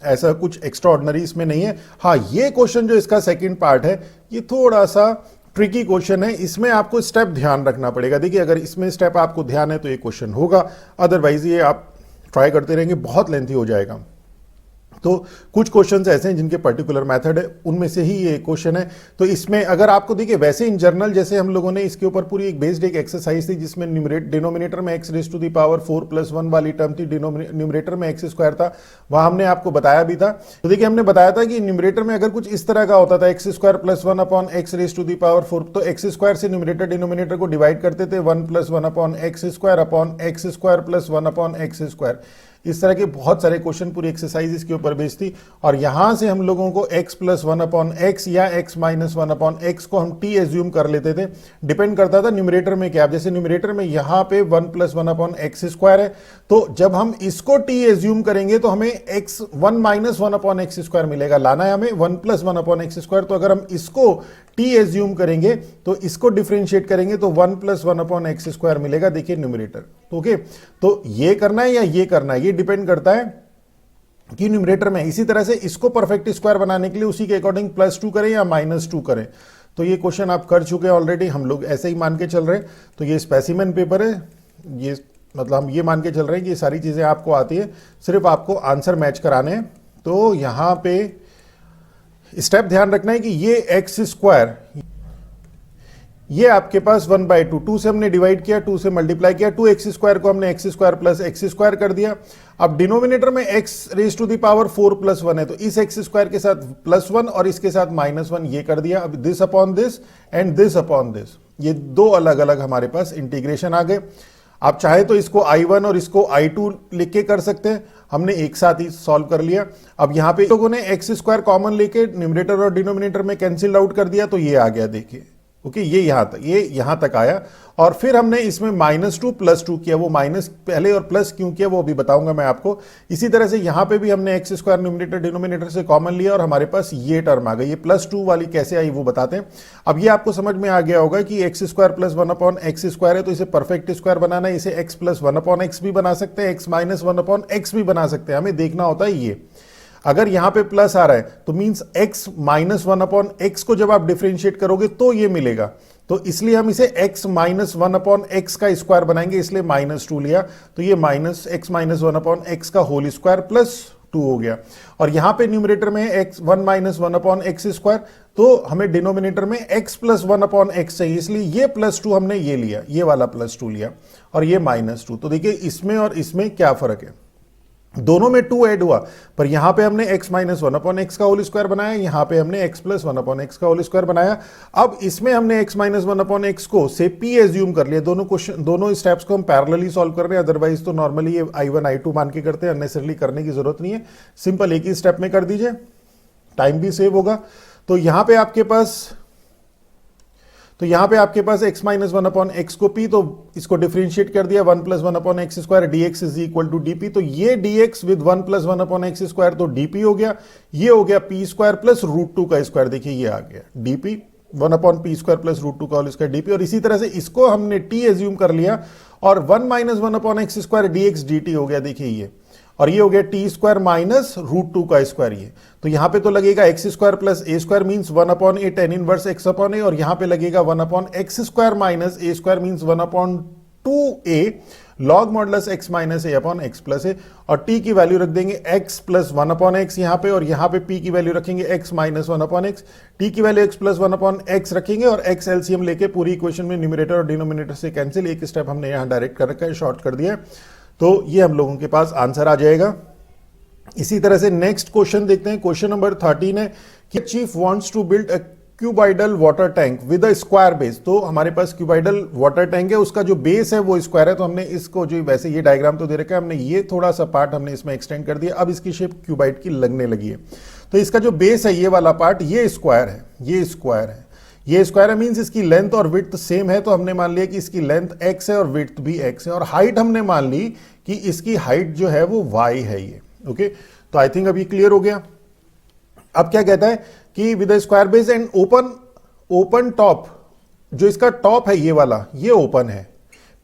ऐसा कुछ एक्स्ट्रा ऑर्डिनरी इसमें नहीं है। हाँ, ये क्वेश्चन जो इसका सेकंड पार्ट है ये थोड़ा सा ट्रिकी क्वेश्चन है, इसमें आपको स्टेप ध्यान रखना पड़ेगा। देखिए अगर इसमें स्टेप आपको ध्यान है तो ये क्वेश्चन होगा, अदरवाइज ये आप ट्राई करते रहेंगे बहुत लेंथी हो जाएगा। तो कुछ क्वेश्चंस ऐसे हैं जिनके पर्टिकुलर मेथड है, उनमें से ही ये क्वेश्चन है। तो इसमें अगर आपको देखिए, वैसे इन जनरल जैसे हम लोगों ने इसके ऊपर पूरी एक बेस्ड एक एक्सरसाइज थी जिसमें डिनोमिनेटर में x raise to the power 4 plus 1 वाली टर्म थी, न्यूमरेटर में एक्स स्क्वायर था, वहां हमने आपको बताया भी था। तो देखिए हमने बताया था कि न्यूमरेटर में अगर कुछ इस तरह का होता था x square plus 1 upon x raise to the power 4, तो एक्स स्क्वायर से न्यूमरेटर डिनोमिनेटर को डिवाइड करते थे 1 plus 1 upon x square plus 1 upon x square. इस तरह के बहुत सारे क्वेश्चन, पूरी एक्सरसाइज इसके ऊपर बेस्ड थी। और यहां से हम लोगों को x प्लस 1/x या x माइनस 1/x को हम t एज्यूम कर लेते थे। डिपेंड करता था न्यूमरेटर में क्या। जैसे न्यूमरेटर में यहां पे 1 प्लस 1/x स्क्वायर है, तो जब हम इसको t एज्यूम करेंगे तो हमें x 1 माइनस 1/x स्क्वायर मिलेगा। लाना है हमें 1 प्लस 1/x स्क्वायर। तो अगर हम इसको t एज्यूम करेंगे तो इसको डिफरेंशिएट करेंगे तो 1 प्लस 1/x स्क्वायर मिलेगा, देखिए न्यूमरेटर। ओके, तो ये करना है या ये करना है, ये डिपेंड करता है कि न्यूमरेटर में। इसी तरह से इसको परफेक्ट स्क्वायर बनाने के लिए उसी के अकॉर्डिंग +2 करें या -2 करें। तो ये क्वेश्चन आप कर चुके हैं ऑलरेडी, हम लोग ऐसे ही मान के चल रहे हैं। तो ये स्पेसिमेन पेपर है, ये मतलब हम ये मान के चल रहे हैं कि ये सारी चीजें आपको आती है, सिर्फ आपको आंसर मैच कराने हैं। तो यहां पे स्टेप ध्यान रखना है कि ये एक्स स्क्वायर, ये आपके पास 1/2, 2 से हमने डिवाइड किया, 2 से मल्टीप्लाई किया, 2x स्क्वायर को हमने x square plus x square कर दिया। अब डिनोमिनेटर में x raise to the power 4 + 1 है, तो इस x स्क्वायर के साथ +1 और इसके साथ -1 ये कर दिया। अब this upon this and this upon this, ये दो अलग अलग हमारे पास इंटीग्रेशन आ गए। आप चाहे तो इसको I1 और इसको I2 लिख के कर सकते हैं, हमने एक साथ ही सॉल्व कर लिया। अब यहां पे लोगों ने x स्क्वायर कॉमन लेके न्यूमरेटर और डिनोमिनेटर में कैंसिल आउट कर दिया, तो ये आ गया, देखिए। ओके, ये यहां तक आया। और फिर हमने इसमें -2 + 2 किया। वो माइनस पहले और प्लस क्यों किया वो अभी बताऊंगा मैं आपको। इसी तरह से यहां पे भी हमने x स्क्वायर न्यूमरेटर डिनोमिनेटर से कॉमन लिया और हमारे पास ये टर्म आ गई। ये +2 वाली कैसे आई वो बताते हैं। अब ये आपको समझ में आ गया होगा कि x square plus 1/x square है, तो इसे परफेक्ट स्क्वायर बनाना है। इसे x प्लस 1/x भी बना सकते हैं, x माइनस 1/x भी बना सकते हैं। हमें देखना होता है ये, अगर यहां पे प्लस आ रहा है तो मींस x माइनस 1/x को जब आप डिफरेंशिएट करोगे तो ये मिलेगा। तो इसलिए हम इसे x माइनस 1/x का स्क्वायर बनाएंगे, इसलिए -2 लिया। तो ये x माइनस 1/x का होल स्क्वायर +2 हो गया। और यहां पे न्यूमरेटर में x 1 माइनस 1/x स्क्वायर, तो हमें डिनोमिनेटर में x प्लस 1/x चाहिए, इसलिए ये +2 हमने ये लिया, ये वाला +2 लिया और ये -2। तो देखिए इसमें और इसमें क्या फर्क है, दोनों में 2 ऐड हुआ, पर यहां पे हमने x माइनस 1/x का होल स्क्वायर बनाया, यहां पे हमने x प्लस 1/x का होल स्क्वायर बनाया। अब इसमें हमने x माइनस 1/x को से p एज्यूम कर लिया। दोनों स्टेप्स को हम पैरेलली सॉल्व कर रहे हैं, अदरवाइज तो नॉर्मली ये I1 I2 मान के करते हैं, अननेसेसरली करने की जरूरत नहीं है। सिंपल एक ही स्टेप में कर दीजिए, टाइम भी सेव होगा। तो यहां पे आपके पास x माइनस 1/x को p, तो इसको डिफरेंशिएट कर दिया, 1 plus 1/x square dx is equal to dp। तो ये dx with 1 plus 1/x square तो dp हो गया। ये हो गया p स्क्वायर प्लस √2 का स्क्वायर, देखिए ये आ गया dp 1/p स्क्वायर प्लस √2 का होल स्क्वायर dp। और इसी तरह से इसको हमने t एज्यूम कर लिया और 1 minus 1/x square dx dt हो गया, देखिए ये। और ये हो गया टी स्क्वायर माइनस √2 का स्क्वायर। ये तो यहां पे तो लगेगा x square plus a square means 1/a tan inverse x upon a, और यहां पे लगेगा 1/x square minus a square means 1/2a log modulus x minus a upon x plus a। और t की वैल्यू रख देंगे x प्लस 1/x यहां पे, और यहां पे p की वैल्यू रखेंगे x माइनस 1/x। t की वैल्यू x प्लस 1/x रखेंगे और x एलसीएम लेके पूरी इक्वेशन में न्यूमरेटर और डिनोमिनेटर से कैंसिल। एक स्टेप हमने यहां डायरेक्ट कर रखा है, शॉर्ट कर दिया, तो ये हम लोगों के पास आंसर आ जाएगा। इसी तरह से नेक्स्ट क्वेश्चन देखते हैं। क्वेश्चन नंबर 13 है कि chief wants to build a cuboidal water tank with a square base. तो हमारे पास क्यूबाइडल वाटर टैंक है, उसका जो बेस है वो स्क्वायर है। तो हमने इसको जो वैसे ये डायग्राम तो दे रखा है, हमने ये थोड़ा सा पार्ट हमने इसमें एक्सटेंड कर दिया। अब इसकी शेप क्यूबाइड की लगने लगी है। तो इसका जो बेस है ये वाला पार्ट, ये स्क्वायर है, ये स्क्वायर है, ये स्क्वायर है मींस इसकी लेंथ और विड्थ सेम है। तो हमने मान लिया कि इसकी लेंथ x है और विड्थ भी x है, और हाइट हमने मान ली कि इसकी हाइट जो है वो y है ये। ओके, तो आई थिंक अभी क्लियर हो गया। अब क्या कहता है कि with square base and open top, जो इसका टॉप है ये वाला, ये ओपन है।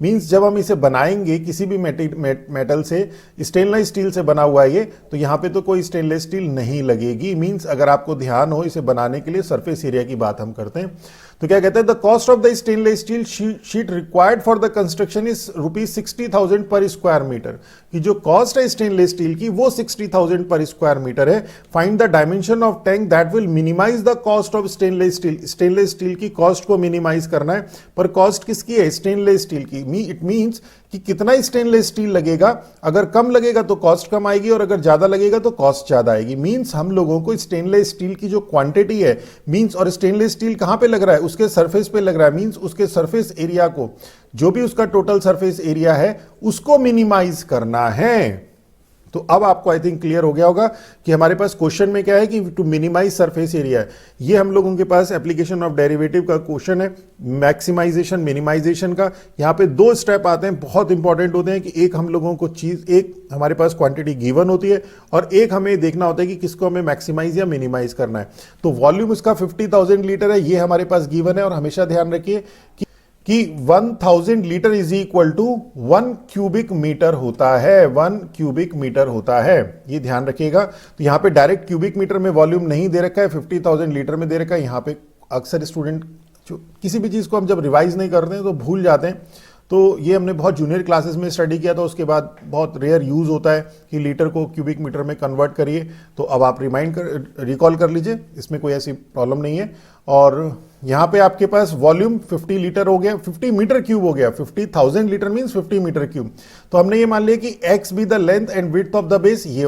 मींस जब हम इसे बनाएंगे किसी भी मेटल से, स्टेनलेस स्टील से बना हुआ है ये, तो यहां पे तो कोई स्टेनलेस स्टील नहीं लगेगी। मींस अगर आपको ध्यान हो, इसे बनाने के लिए सरफेस एरिया की बात हम करते हैं। तो क्या कहते हैं, the cost of the stainless steel sheet required for the construction is ₹60,000 पर स्क्वायर मीटर। कि जो कॉस्ट है स्टेनलेस स्टील की वो 60,000 पर स्क्वायर मीटर है। Find the dimension of tank that will minimise the cost of stainless steel. Stainless steel की cost को मिनिमाइज करना है, पर कॉस्ट किसकी है, स्टेनलेस स्टील की। इट मींस कि कितना स्टेनलेस स्टील लगेगा, अगर कम लगेगा तो कॉस्ट कम आएगी और अगर ज्यादा लगेगा तो कॉस्ट ज्यादा आएगी। मींस हम लोगों को स्टेनलेस स्टील की जो क्वांटिटी है, मींस, और स्टेनलेस स्टील कहां पे लग रहा है, उसके सरफेस पे लग रहा है। मींस उसके सरफेस एरिया को, जो भी उसका टोटल सरफेस एरिया है उसको मिनिमाइज करना है। तो अब आपको आई थिंक क्लियर हो गया होगा कि हमारे पास क्वेश्चन में क्या है कि टू मिनिमाइज सरफेस एरिया है। ये हम लोगों के पास एप्लीकेशन ऑफ डेरिवेटिव का क्वेश्चन है, मैक्सिमाइजेशन मिनिमाइजेशन का। यहाँ पे दो स्टेप आते हैं, बहुत इंपॉर्टेंट होते हैं कि एक हम लोगों को चीज, एक हमारे पास क्वांटिटी गिवन होती है और एक हमें देखना होता है कि किसको हमें मैक्सिमाइज या मिनिमाइज करना है। तो वॉल्यूम उसका 50,000 लीटर है, ये हमारे पास गिवन है। और हमेशा ध्यान रखिए कि 1000 litre is equal to 1 cubic metre होता है, 1 क्यूबिक मीटर होता है, ये ध्यान रखिएगा। तो यहां पे डायरेक्ट क्यूबिक मीटर में वॉल्यूम नहीं दे रखा है, 50,000 लीटर में दे रखा है। यहां पे अक्सर स्टूडेंट किसी भी चीज को हम जब रिवाइज नहीं करते हैं तो भूल जाते हैं। तो ये हमने बहुत जूनियर क्लासेस में स्टडी किया था, उसके बाद बहुत रेयर यूज होता है कि लीटर को क्यूबिक मीटर में कन्वर्ट करिए। तो अब आप रिकॉल कर लीजिए, इसमें कोई ऐसी प्रॉब्लम नहीं है। और यहाँ पे आपके पास वॉल्यूम 50 लीटर हो गया, 50 मीटर क्यूब हो गया, 50,000 लीटर मींस 50 मीटर क्यूब। तो हमने ये मान लिया कि x be the length and width of the base, ये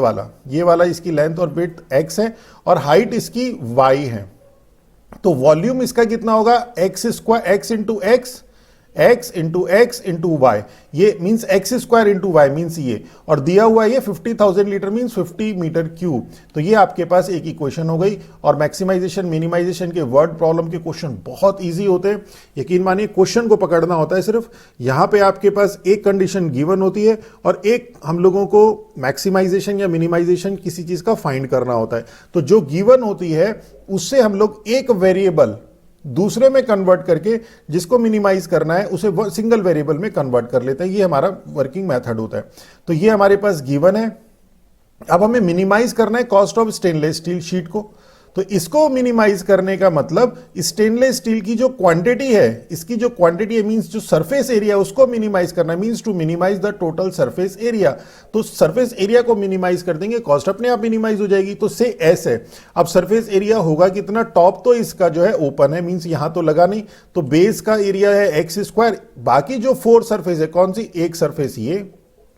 वाला इसकी लेंथ और विड्थ x है और हाइट इसकी y है। तो वॉल्यूम इसका कितना होगा, x square, x into x, x into x into y, ये means x square into y means ये, और दिया हुआ ये 50,000 लीटर मीन्स 50 मीटर क्यूब। तो ये आपके पास एक इक्वेशन हो गई। और मैक्सिमाइजेशन मिनिमाइजेशन के वर्ड प्रॉब्लम के क्वेश्चन बहुत इजी होते हैं, यकीन मानिए क्वेश्चन को पकड़ना होता है सिर्फ। यहां पे आपके पास एक कंडीशन गिवन होती है और एक हम लोगों को मैक्सिमाइजेशन या मिनिमाइजेशन किसी चीज का फाइंड करना होता है। तो जो गिवन होती है उससे हम लोग एक वेरिएबल दूसरे में कन्वर्ट करके जिसको मिनिमाइज करना है उसे सिंगल वेरिएबल में कन्वर्ट कर लेते हैं। ये हमारा वर्किंग मेथड होता है। तो ये हमारे पास गिवन है। अब हमें मिनिमाइज करना है cost of stainless steel sheet को। तो इसको मिनिमाइज करने का मतलब स्टेनलेस स्टील की जो क्वांटिटी है, इसकी जो क्वांटिटी है मींस जो सरफेस एरिया उसको मिनिमाइज करना है, means to minimise the total surface area. तो सरफेस एरिया को मिनिमाइज कर देंगे, कॉस्ट अपने आप मिनिमाइज हो जाएगी। तो से एस है। अब सरफेस एरिया होगा कितना, टॉप तो इसका जो है ओपन है, मींस यहां तो लगा नहीं, तो बेस का एरिया है एक्स स्क्वायर। बाकी जो 4 सरफेस है, कौन सी, एक सरफेस ये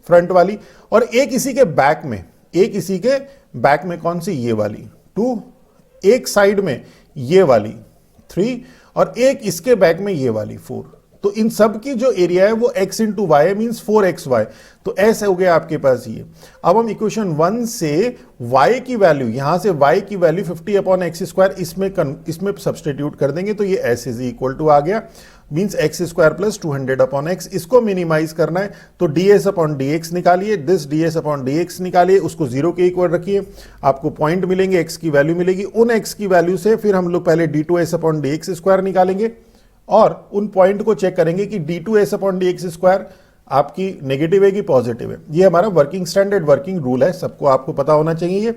फ्रंट वाली और एक इसी के बैक में, एक इसी के बैक में कौन सी, ये वाली 2, एक साइड में ये वाली 3 और एक इसके बैक में ये वाली 4। तो इन सब की जो एरिया है वो x इंटू वाई है, मीन्स 4xy। तो ऐसे हो गया आपके पास ये। अब हम इक्वेशन 1 से y की वैल्यू, यहां से y की वैल्यू 50/x² इसमें सब्सटीट्यूट कर देंगे। तो ये s इज इक्वल टू आ गया, मीन्स x² प्लस 200/x। इसको मिनिमाइज करना है तो ds/dx निकालिए, दिस ds/dx निकालिए, उसको 0 के इक्वल रखिए, आपको पॉइंट मिलेंगे, x की वैल्यू मिलेगी। उन x की वैल्यू से फिर हम लोग पहले d2s/dx² निकालेंगे और उन पॉइंट को चेक करेंगे कि d2s/dx² आपकी नेगेटिव है कि पॉजिटिव है। ये हमारा वर्किंग स्टैंडर्ड वर्किंग रूल है, सबको आपको पता होना चाहिए।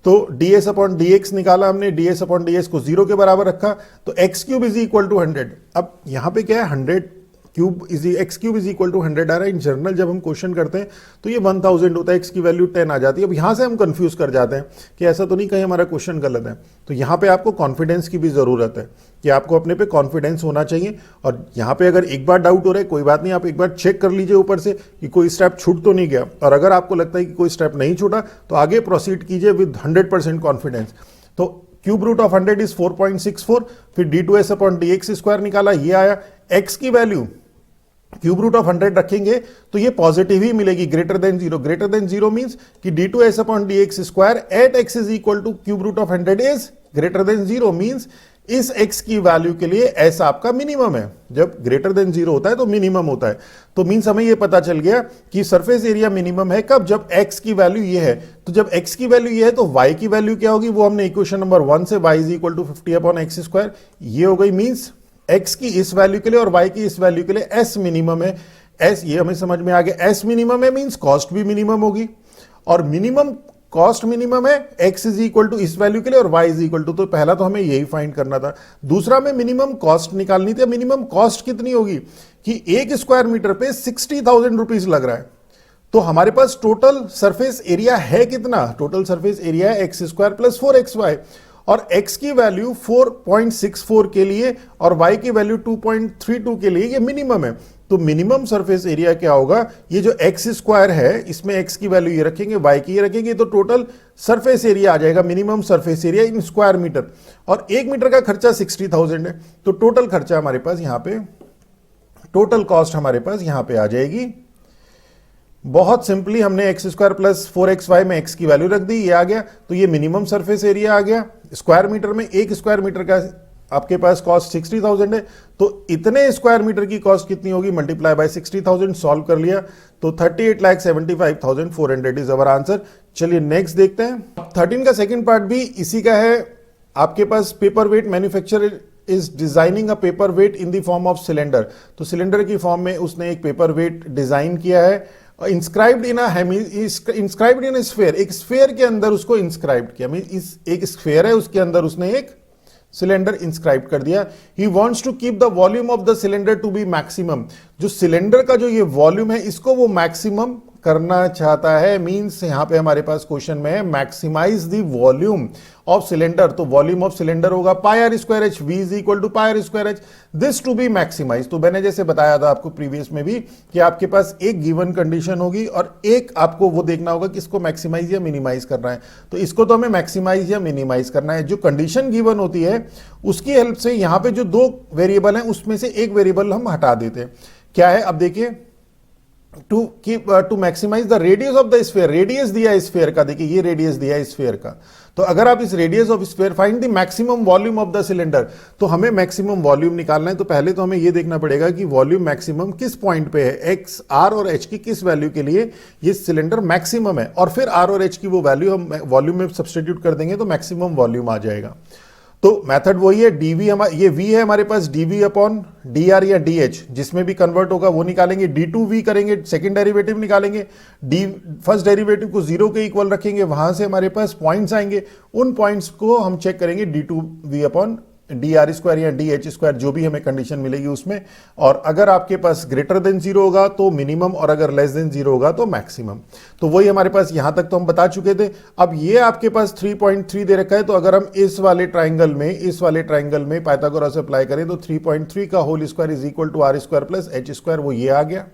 तो ds/dx निकाला हमने, ds/ds को 0 के बराबर रखा, तो x³ इज इक्वल टू 100। अब यहां पे क्या है, 100 cube is x³ is equal to 100 आ रहा है। इन जनरल जब हम क्वेश्चन करते हैं तो ये 1000 होता है, x की वैल्यू 10 आ जाती है। अब यहां से हम कंफ्यूज कर जाते हैं कि ऐसा तो नहीं कहीं हमारा क्वेश्चन गलत है। तो यहां पे आपको कॉन्फिडेंस की भी जरूरत है कि आपको अपने पे कॉन्फिडेंस होना चाहिए। और यहां पे अगर एक बार डाउट हो रहा है कोई बात नहीं, आप एक बार चेक कर लीजिए ऊपर से कि कोई स्टेप छूट तो नहीं गया। और अगर आपको लगता है कि कोई स्टेप नहीं छूटा तो आगे प्रोसीड कीजिए विद 100% कॉन्फिडेंस। तो क्यूब रूट ऑफ 100 इज 4.64, फिर d2s/dx² निकाला, ये आया। x की वैल्यू क्यूब रूट ऑफ 100 रखेंगे तो ये पॉजिटिव ही मिलेगी, greater than 0। Greater than 0 means कि d2s/dx² at x is equal to cube root of 100 is greater than 0, means इस x की वैल्यू के लिए s आपका मिनिमम है। जब ग्रेटर देन 0 होता है तो मिनिमम होता है। तो मींस हमें ये पता चल गया कि सरफेस एरिया मिनिमम है कब, जब x की वैल्यू ये है। तो जब x की वैल्यू ये है तो y की वैल्यू क्या होगी, वो हमने इक्वेशन नंबर 1 से y is equal to 50/x², ये हो गई। मींस x की इस वैल्यू के लिए और y की इस वैल्यू के लिए s मिनिमम है। s ये हमें समझ में आ गया, s मिनिमम है मींस कॉस्ट भी मिनिमम होगी। और मिनिमम कॉस्ट मिनिमम है, x इज इक्वल टू इस वैल्यू के लिए और y इज इक्वल टू, तो पहला तो हमें यही फाइंड करना था। दूसरा में मिनिमम कॉस्ट निकालनी थी। मिनिमम कॉस्ट कितनी होगी कि 1 स्क्वायर मीटर पे 60,000 रुपीज लग रहा है। तो हमारे पास टोटल सरफेस एरिया है कितना, टोटल सरफेस एरिया है x² प्लस 4xy। और x की वैल्यू 4.64 के लिए और y की वैल्यू 2.32 के लिए ये मिनिमम है। तो मिनिमम सरफेस एरिया क्या होगा, ये जो x² है इसमें x की वैल्यू ये रखेंगे, y की ये रखेंगे, तो टोटल सरफेस एरिया आ जाएगा minimum surface area in square metre. और 1 मीटर का खर्चा 60,000 है। तो टोटल खर्चा हमारे पास यहाँ पे, टोटल कॉस्ट हमारे पास यहाँ पे आ जाएगी बहुत सिंपली हमने एक्स स्क्वायर प्लस 4xy में x की वैल्यू रख दी, ये आ गया। तो ये मिनिमम सरफेस एरिया आ गया। स्क्वायर मीटर में एक स्क्वायर मीटर का आपके पास कॉस्ट 60,000 है, तो इतने स्क्वायर मीटर की कॉस्ट कितनी होगी, मल्टीप्लाई बाय 60,000, सॉल्व कर लिया तो 38,75,400 इज अवर आंसर। चलिए नेक्स्ट देखते हैं। 13 का सेकंड पार्ट भी इसी का है। आपके पास paper weight manufacturer is designing a paper weight in the form of cylinder. तो सिलेंडर की फॉर्म में उसने एक पेपर वेट डिजाइन किया है, inscribed in inscribed in sphere, एक स्फेयर के अंदर उसको इंस्क्राइब्ड किया। इस एक स्फेयर है, उसके अंदर उसने एक सिलेंडर इंस्क्राइब कर दिया। He wants to keep the volume of the cylinder to be maximum. जो सिलेंडर का जो ये वॉल्यूम है इसको वो मैक्सिमम करना चाहता है। मींस यहां पे हमारे पास क्वेश्चन में है maximize the volume of cylinder. तो वॉल्यूम ऑफ सिलेंडर होगा pi r square h, v is equal to pi r square h, this to be maximize. तो मैंने जैसे बताया था आपको प्रीवियस में भी कि आपके पास एक गिवन कंडीशन होगी और एक आपको वो देखना होगा कि इसको मैक्सिमाइज या मिनिमाइज करना है। तो इसको तो हमें मैक्सिमाइज या मिनिमाइज करना है। जो कंडीशन गिवन होती है उसकी हेल्प से यहां पे जो दो वेरिएबल हैं उसमें से एक वेरिएबल हम हटा देते हैं। क्या है, अब देखिए, to maximise the radius of the sphere. Radius दिया है स्फीयर का, देखिए ये रेडियस दिया है स्फीयर का। तो अगर आप इस radius of sphere find the maximum volume of the cylinder, तो हमें मैक्सिमम वॉल्यूम निकालना है। तो पहले तो हमें ये देखना पड़ेगा कि वॉल्यूम मैक्सिमम किस पॉइंट पे है, एक्स, आर और एच की किस वैल्यू के लिए ये सिलेंडर मैक्सिमम है, और फिर आर और एच की वो वैल्यू हम वॉल्यूम में सब्सटीट्यूट कर देंगे तो मैक्सिमम वॉल्यूम आ जाएगा। तो मेथड वही है, डीवी ये वी है हमारे पास, डीवी अपॉन डी आर या डी एच, जिसमें भी कन्वर्ट होगा वो निकालेंगे। डी टू वी करेंगे, सेकंड डेरिवेटिव निकालेंगे, डी फर्स्ट डेरिवेटिव को जीरो के इक्वल रखेंगे, वहां से हमारे पास पॉइंट्स आएंगे, उन पॉइंट्स को हम चेक करेंगे d two v upon d r square या डी एच स्क्वायर, जो भी हमें कंडीशन मिलेगी उसमें। और अगर आपके पास ग्रेटर देन जीरो होगा तो मिनिमम, और अगर लेस देन जीरो होगा तो मैक्सिमम। तो वही हमारे पास यहां तक तो हम बता चुके थे। अब ये आपके पास 3.3 दे रखा है, तो अगर हम इस वाले ट्राइंगल में पाइथागोरस अप्लाई करें तो 3.3 का whole square is equal to r square plus h square, वो ये आ गया।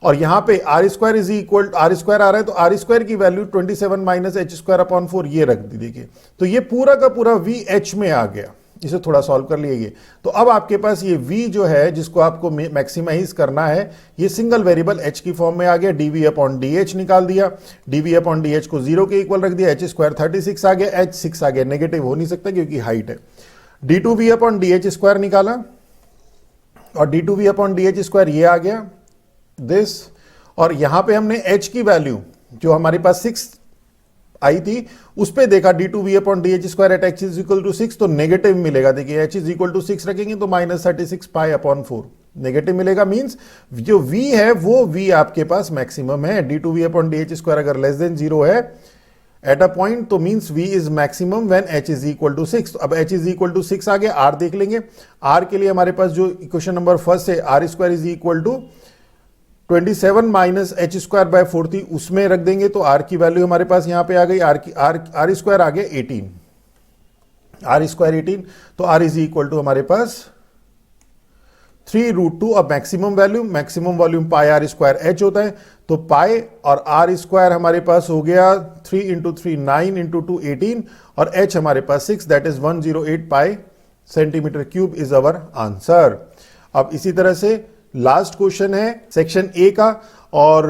और यहां पे r square is equal, r square आ रहा है तो आर स्क्वायर की value 27 minus h square upon 4 ये रख दी। देखिए तो ये पूरा का पूरा वी एच में आ गया। इसे थोड़ा सॉल्व कर लिए। तो अब आपके पास ये v जो है जिसको आपको मैक्सिमाइज करना है, ये सिंगल वेरिएबल h की फॉर्म में आ गया। dv अपॉन डी निकाल दिया, dv अपॉन डी को जीरो के इक्वल रख दिया, h स्क्वायर 36 आ गया, h 6 आ गया, नेगेटिव हो नहीं सकता क्योंकि हाइट है। d2v अपॉन डी स्क्वायर निकाला और d2v अपॉन डी स्क्वायर ये आ गया दिस। और यहां पे हमने h की वैल्यू जो हमारे पास 6 आई थी उस पे देखा, d2v upon d square at x is equal to 6, तो नेगेटिव मिलेगा। देखिए h इज इक्वल टू 6 रखेंगे तो माइनस 36 पाई अपॉन 4 नेगेटिव मिलेगा। मींस जो v है वो v आपके पास मैक्सिमम है। d2v अपॉन डी स्क्वायर अगर लेस देन जीरो है एट अ पॉइंट, तो means v is maximum when h is equal to 6। अब h इज इक्वल टू 6 आ गया। r देख लेंगे। r के लिए हमारे पास जो इक्वेशन नंबर फर्स्ट है, r square is equal to 27 minus h square by 4 थी, उसमें रख देंगे तो आर की वैल्यू हमारे पास यहां पे आ गई, आर स्क्वायर आ गया 18, आर स्क्वायर 18। तो आर इज इक्वल टू हमारे पास 3√2। अब maximum volume pi r square h होता है, तो पाई और आर स्क्वायर हमारे पास हो गया 3 इंटू 3 9 इंटू 2 18, और एच हमारे पास 6, that is 108 pi centimetre cube is our answer. अब इसी तरह से लास्ट क्वेश्चन है सेक्शन ए का, और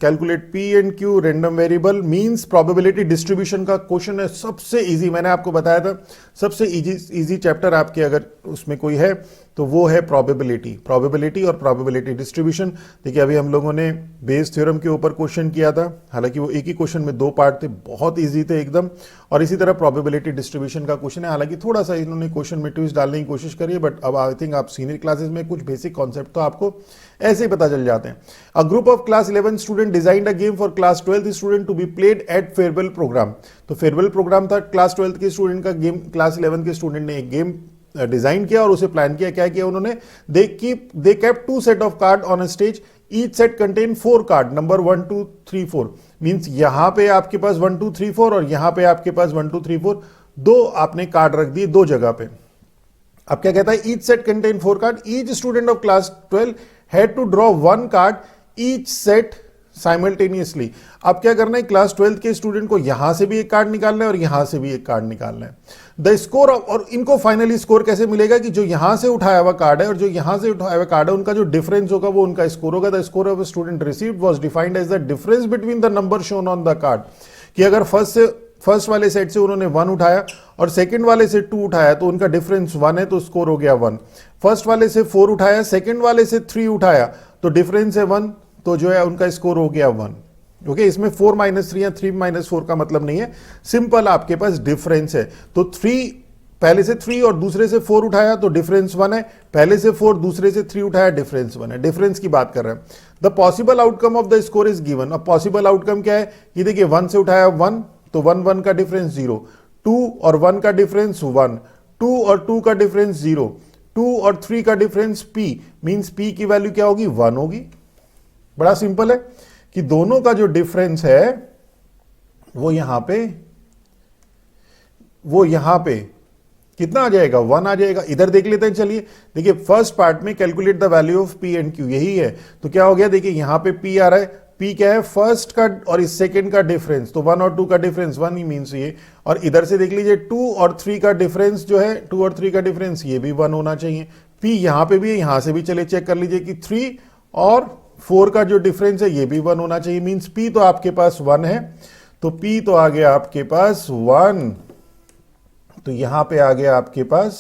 calculate P and Q random variable means probability distribution का क्वेश्चन है। सबसे इजी, मैंने आपको बताया था सबसे इजी चैप्टर आपके अगर उसमें कोई है तो वो है प्रोबेबिलिटी और प्रोबेबिलिटी डिस्ट्रीब्यूशन। देखिए अभी हम लोगों ने बेस थ्योरम के ऊपर क्वेश्चन किया था, हालांकि वो एक ही क्वेश्चन में 2 पार्ट थे, बहुत इजी थे एकदम। और इसी तरह प्रोबेबिलिटी डिस्ट्रीब्यूशन का क्वेश्चन है, हालांकि थोड़ा सा इन्होंने क्वेश्चन में ट्विस्ट डालने की कोशिश करी है, बट अब आई थिंक आप सीनियर क्लासेस में कुछ बेसिक कॉन्सेप्ट तो आपको ऐसे ही पता चल जाते हैं। A group of class 11 student designed a game for class 12 student to be played at farewell programme. तो फेयरवेल प्रोग्राम था, क्लास 12 के स्टूडेंट का गेम, क्लास 11 के स्टूडेंट ने एक गेम डिजाइन किया और उसे प्लान किया। क्या किया उन्होंने, they kept 2 set of card on a stage, each set contain 4 card, number 1 2 3 4। Means यहां पे आपके पास 1 2 3 4 और यहां पे आपके पास 1 2 3 4, 2 आपने कार्ड रख दिए 2 जगह पे। अब क्या कहता है, each set contain 4 card, each student of class 12 had to draw 1 card each set simultaneously. अब क्या करना है, क्लास 12th के स्टूडेंट को यहां से भी एक कार्ड निकालना है और यहां से भी एक कार्ड निकालना है। द स्कोर और इनको फाइनली स्कोर कैसे मिलेगा कि जो यहां से उठाया हुआ कार्ड है और जो यहां से उठाया हुआ कार्ड है उनका जो डिफरेंस होगा वो उनका स्कोर होगा। The score of student received was defined as the difference between the number shown on the card. कि अगर फर्स्ट वाले सेट से उन्होंने 1 उठाया और सेकंड वाले से 2 उठाया तो उनका डिफरेंस 1 है तो स्कोर हो गया 1। फर्स्ट वाले से 4 उठाया, सेकंड वाले से 3 उठाया तो डिफरेंस है 1, तो जो है उनका स्कोर हो गया 1। ओके, इसमें 4 - 3 या 3 - 4 का मतलब नहीं है, सिंपल आपके पास डिफरेंस है। तो 3 पहले से 3 और दूसरे से 4 उठाया तो डिफरेंस 1 है, पहले से 4 दूसरे से 3 उठाया डिफरेंस 1 है। डिफरेंस की बात कर रहे हैं। The possible outcome of the score is given. अब पॉसिबल आउटकम क्या है, ये देखिए 1 से उठाया 1 तो 1 1 का डिफरेंस 0, 2 और 1 का डिफरेंस 1, 2 और 2 का डिफरेंस 0, 2 और 3 का डिफरेंस p, मींस p की वैल्यू क्या होगी, 1 होगी। बड़ा सिंपल है कि दोनों का जो डिफरेंस है वो यहां पे कितना आ जाएगा, 1 आ जाएगा। इधर देख लेते हैं, चलिए देखिए फर्स्ट पार्ट में calculate the value of p and q, यही है। तो क्या हो गया, देखिए यहां पे p आ रहा है, p क्या है, फर्स्ट का और इस सेकंड का डिफरेंस, तो 1 और 2 का डिफरेंस 1 ही मींस ये। और इधर से देख लीजिए 2 और 3 का डिफरेंस जो है, 2 और 3 का डिफरेंस ये भी 1 होना चाहिए। p यहां पे भी है, यहां से भी चले चेक कर लीजिए कि 3 और 4 का जो डिफरेंस है ये भी 1 होना चाहिए, मींस p तो आपके पास 1 है। तो p तो आ गया आपके पास 1, तो यहां पे आ गया आपके पास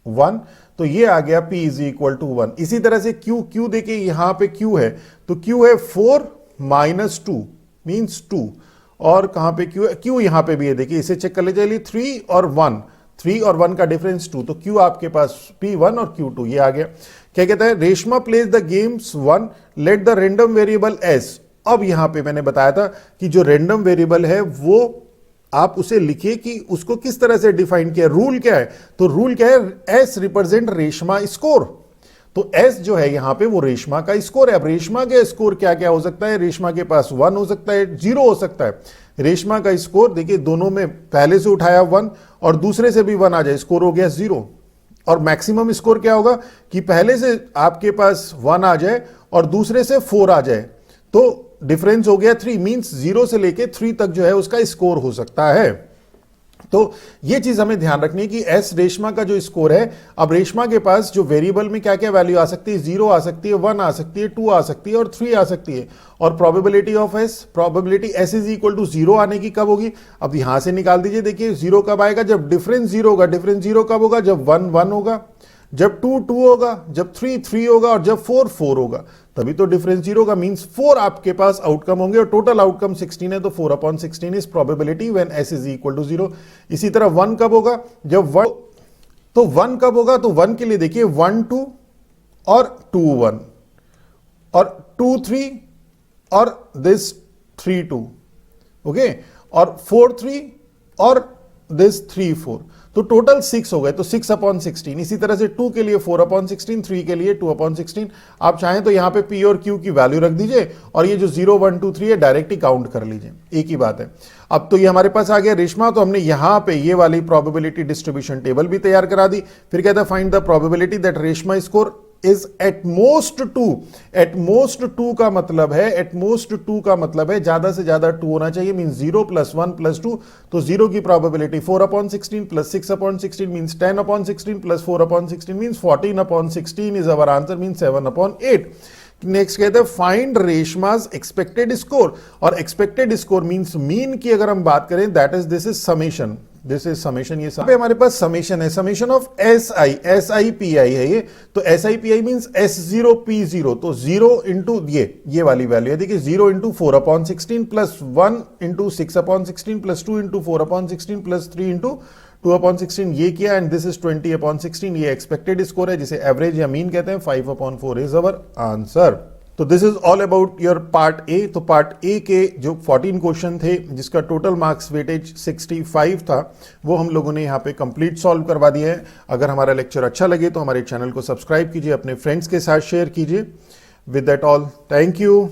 1, तो ये आ गया p इज इक्वल टू 1। इसी तरह से q देखिए यहां पे q है, तो q है 4 - 2 मींस 2, और कहां पे q है, q यहां पे भी है, देखिए इसे चेक कर ले चलिए, 3 और 1 का डिफरेंस 2, तो q आपके पास p1 और q2 ये आ गया। क्या कहता है, Reshma plays the games 1, let the random variable s। अब यहां पे मैंने बताया था कि जो रैंडम वेरिएबल है वो आप उसे लिखिए कि उसको किस तरह से डिफाइन किया, रूल क्या है। तो रूल क्या है, एस रिप्रेजेंट रेशमा स्कोर, तो एस जो है यहां पे वो रेशमा का स्कोर है। अब रेशमा के स्कोर क्या क्या हो सकता है, रेशमा के पास 1 हो सकता है, 0 हो सकता है। रेशमा का स्कोर देखिए दोनों में पहले से उठाया 1 और दूसरे से भी 1 आ जाए, स्कोर हो गया 0। और मैक्सिमम स्कोर क्या होगा कि पहले से आपके पास 1 आ जाए और दूसरे से 4 आ जाए, तो डिफरेंस हो गया 3, मींस 0 से लेके 3 तक जो है उसका स्कोर हो सकता है। तो ये चीज हमें ध्यान रखनी है कि एस रेशमा का जो स्कोर है, अब रेशमा के पास जो वेरिएबल में क्या क्या वैल्यू आ सकती है, 0 आ सकती है, 1 आ सकती है, 2 आ सकती है और 3 आ सकती है। और probability of s, probability s is equal to 0 आने की कब होगी, अब यहां से निकाल दीजिए। देखिए 0 कब आएगा, जब डिफरेंस 0 होगा। डिफरेंस 0 कब होगा, जब 1 1 होगा, जब 2 2 होगा, जब 3 3 होगा और जब 4 4 होगा, तभी तो डिफरेंस 0 होगा, मींस 4 आपके पास आउटकम होंगे और टोटल आउटकम 16 है, तो 4/16 is probability when s is equal to 0। इसी तरह 1 कब होगा, जब 1, तो 1 कब होगा, तो 1 के लिए देखिए 1 2 और 2 1 और 2 3 और दिस 3 2, ओके, और 4 3 और दिस 3 4, तो टोटल 6 हो गए, तो 6/16। इसी तरह से 2 के लिए 4/16, 3 के लिए 2/16। आप चाहें तो यहां पे p और q की वैल्यू रख दीजिए और ये जो 0 1 2 3 है डायरेक्ट ही काउंट कर लीजिए, एक ही बात है। अब तो ये हमारे पास आ गया रेशमा, तो हमने यहां पे ये वाली प्रोबेबिलिटी डिस्ट्रीब्यूशन टेबल भी तैयार करा दी। फिर कहता है find the probability that Reshma score is at most 2। At most 2 का मतलब है, एट मोस्ट 2 का मतलब है ज्यादा से ज्यादा 2 होना चाहिए, मीन 0 + 1 + 2, तो 0 की probability 4/16 + 6/16 means 10/16 + 4/16 means 14/16 is our answer, mean 7/8। Next कहते हैं फाइंड रेशमास एक्सपेक्टेड स्कोर, और एक्सपेक्टेड स्कोर मींस मीन की अगर हम बात करें that is this is summation, this is summation. ये पे हमारे पास समेशन है, समेशन ऑफ SI है ये, तो SI मींस S0 P0, तो 0 इंटू ये वाली वैल्यू है, देखिए 0 into 4/16 plus 1 into 6/16 plus 2 into 4/16 plus 3 into 2/16 ये किया, एंड दिस इज 20/16। ये एक्सपेक्टेड स्कोर है जिसे एवरेज या मीन कहते हैं। 5/4 इज अवर आंसर। तो this is all about your part A. तो पार्ट ए के जो 14 क्वेश्चन थे जिसका टोटल मार्क्स वेटेज 65 था, वो हम लोगों ने यहाँ पे कंप्लीट सॉल्व करवा दिया है। अगर हमारा लेक्चर अच्छा लगे तो हमारे चैनल को सब्सक्राइब कीजिए, अपने फ्रेंड्स के साथ शेयर कीजिए। With that all, thank you.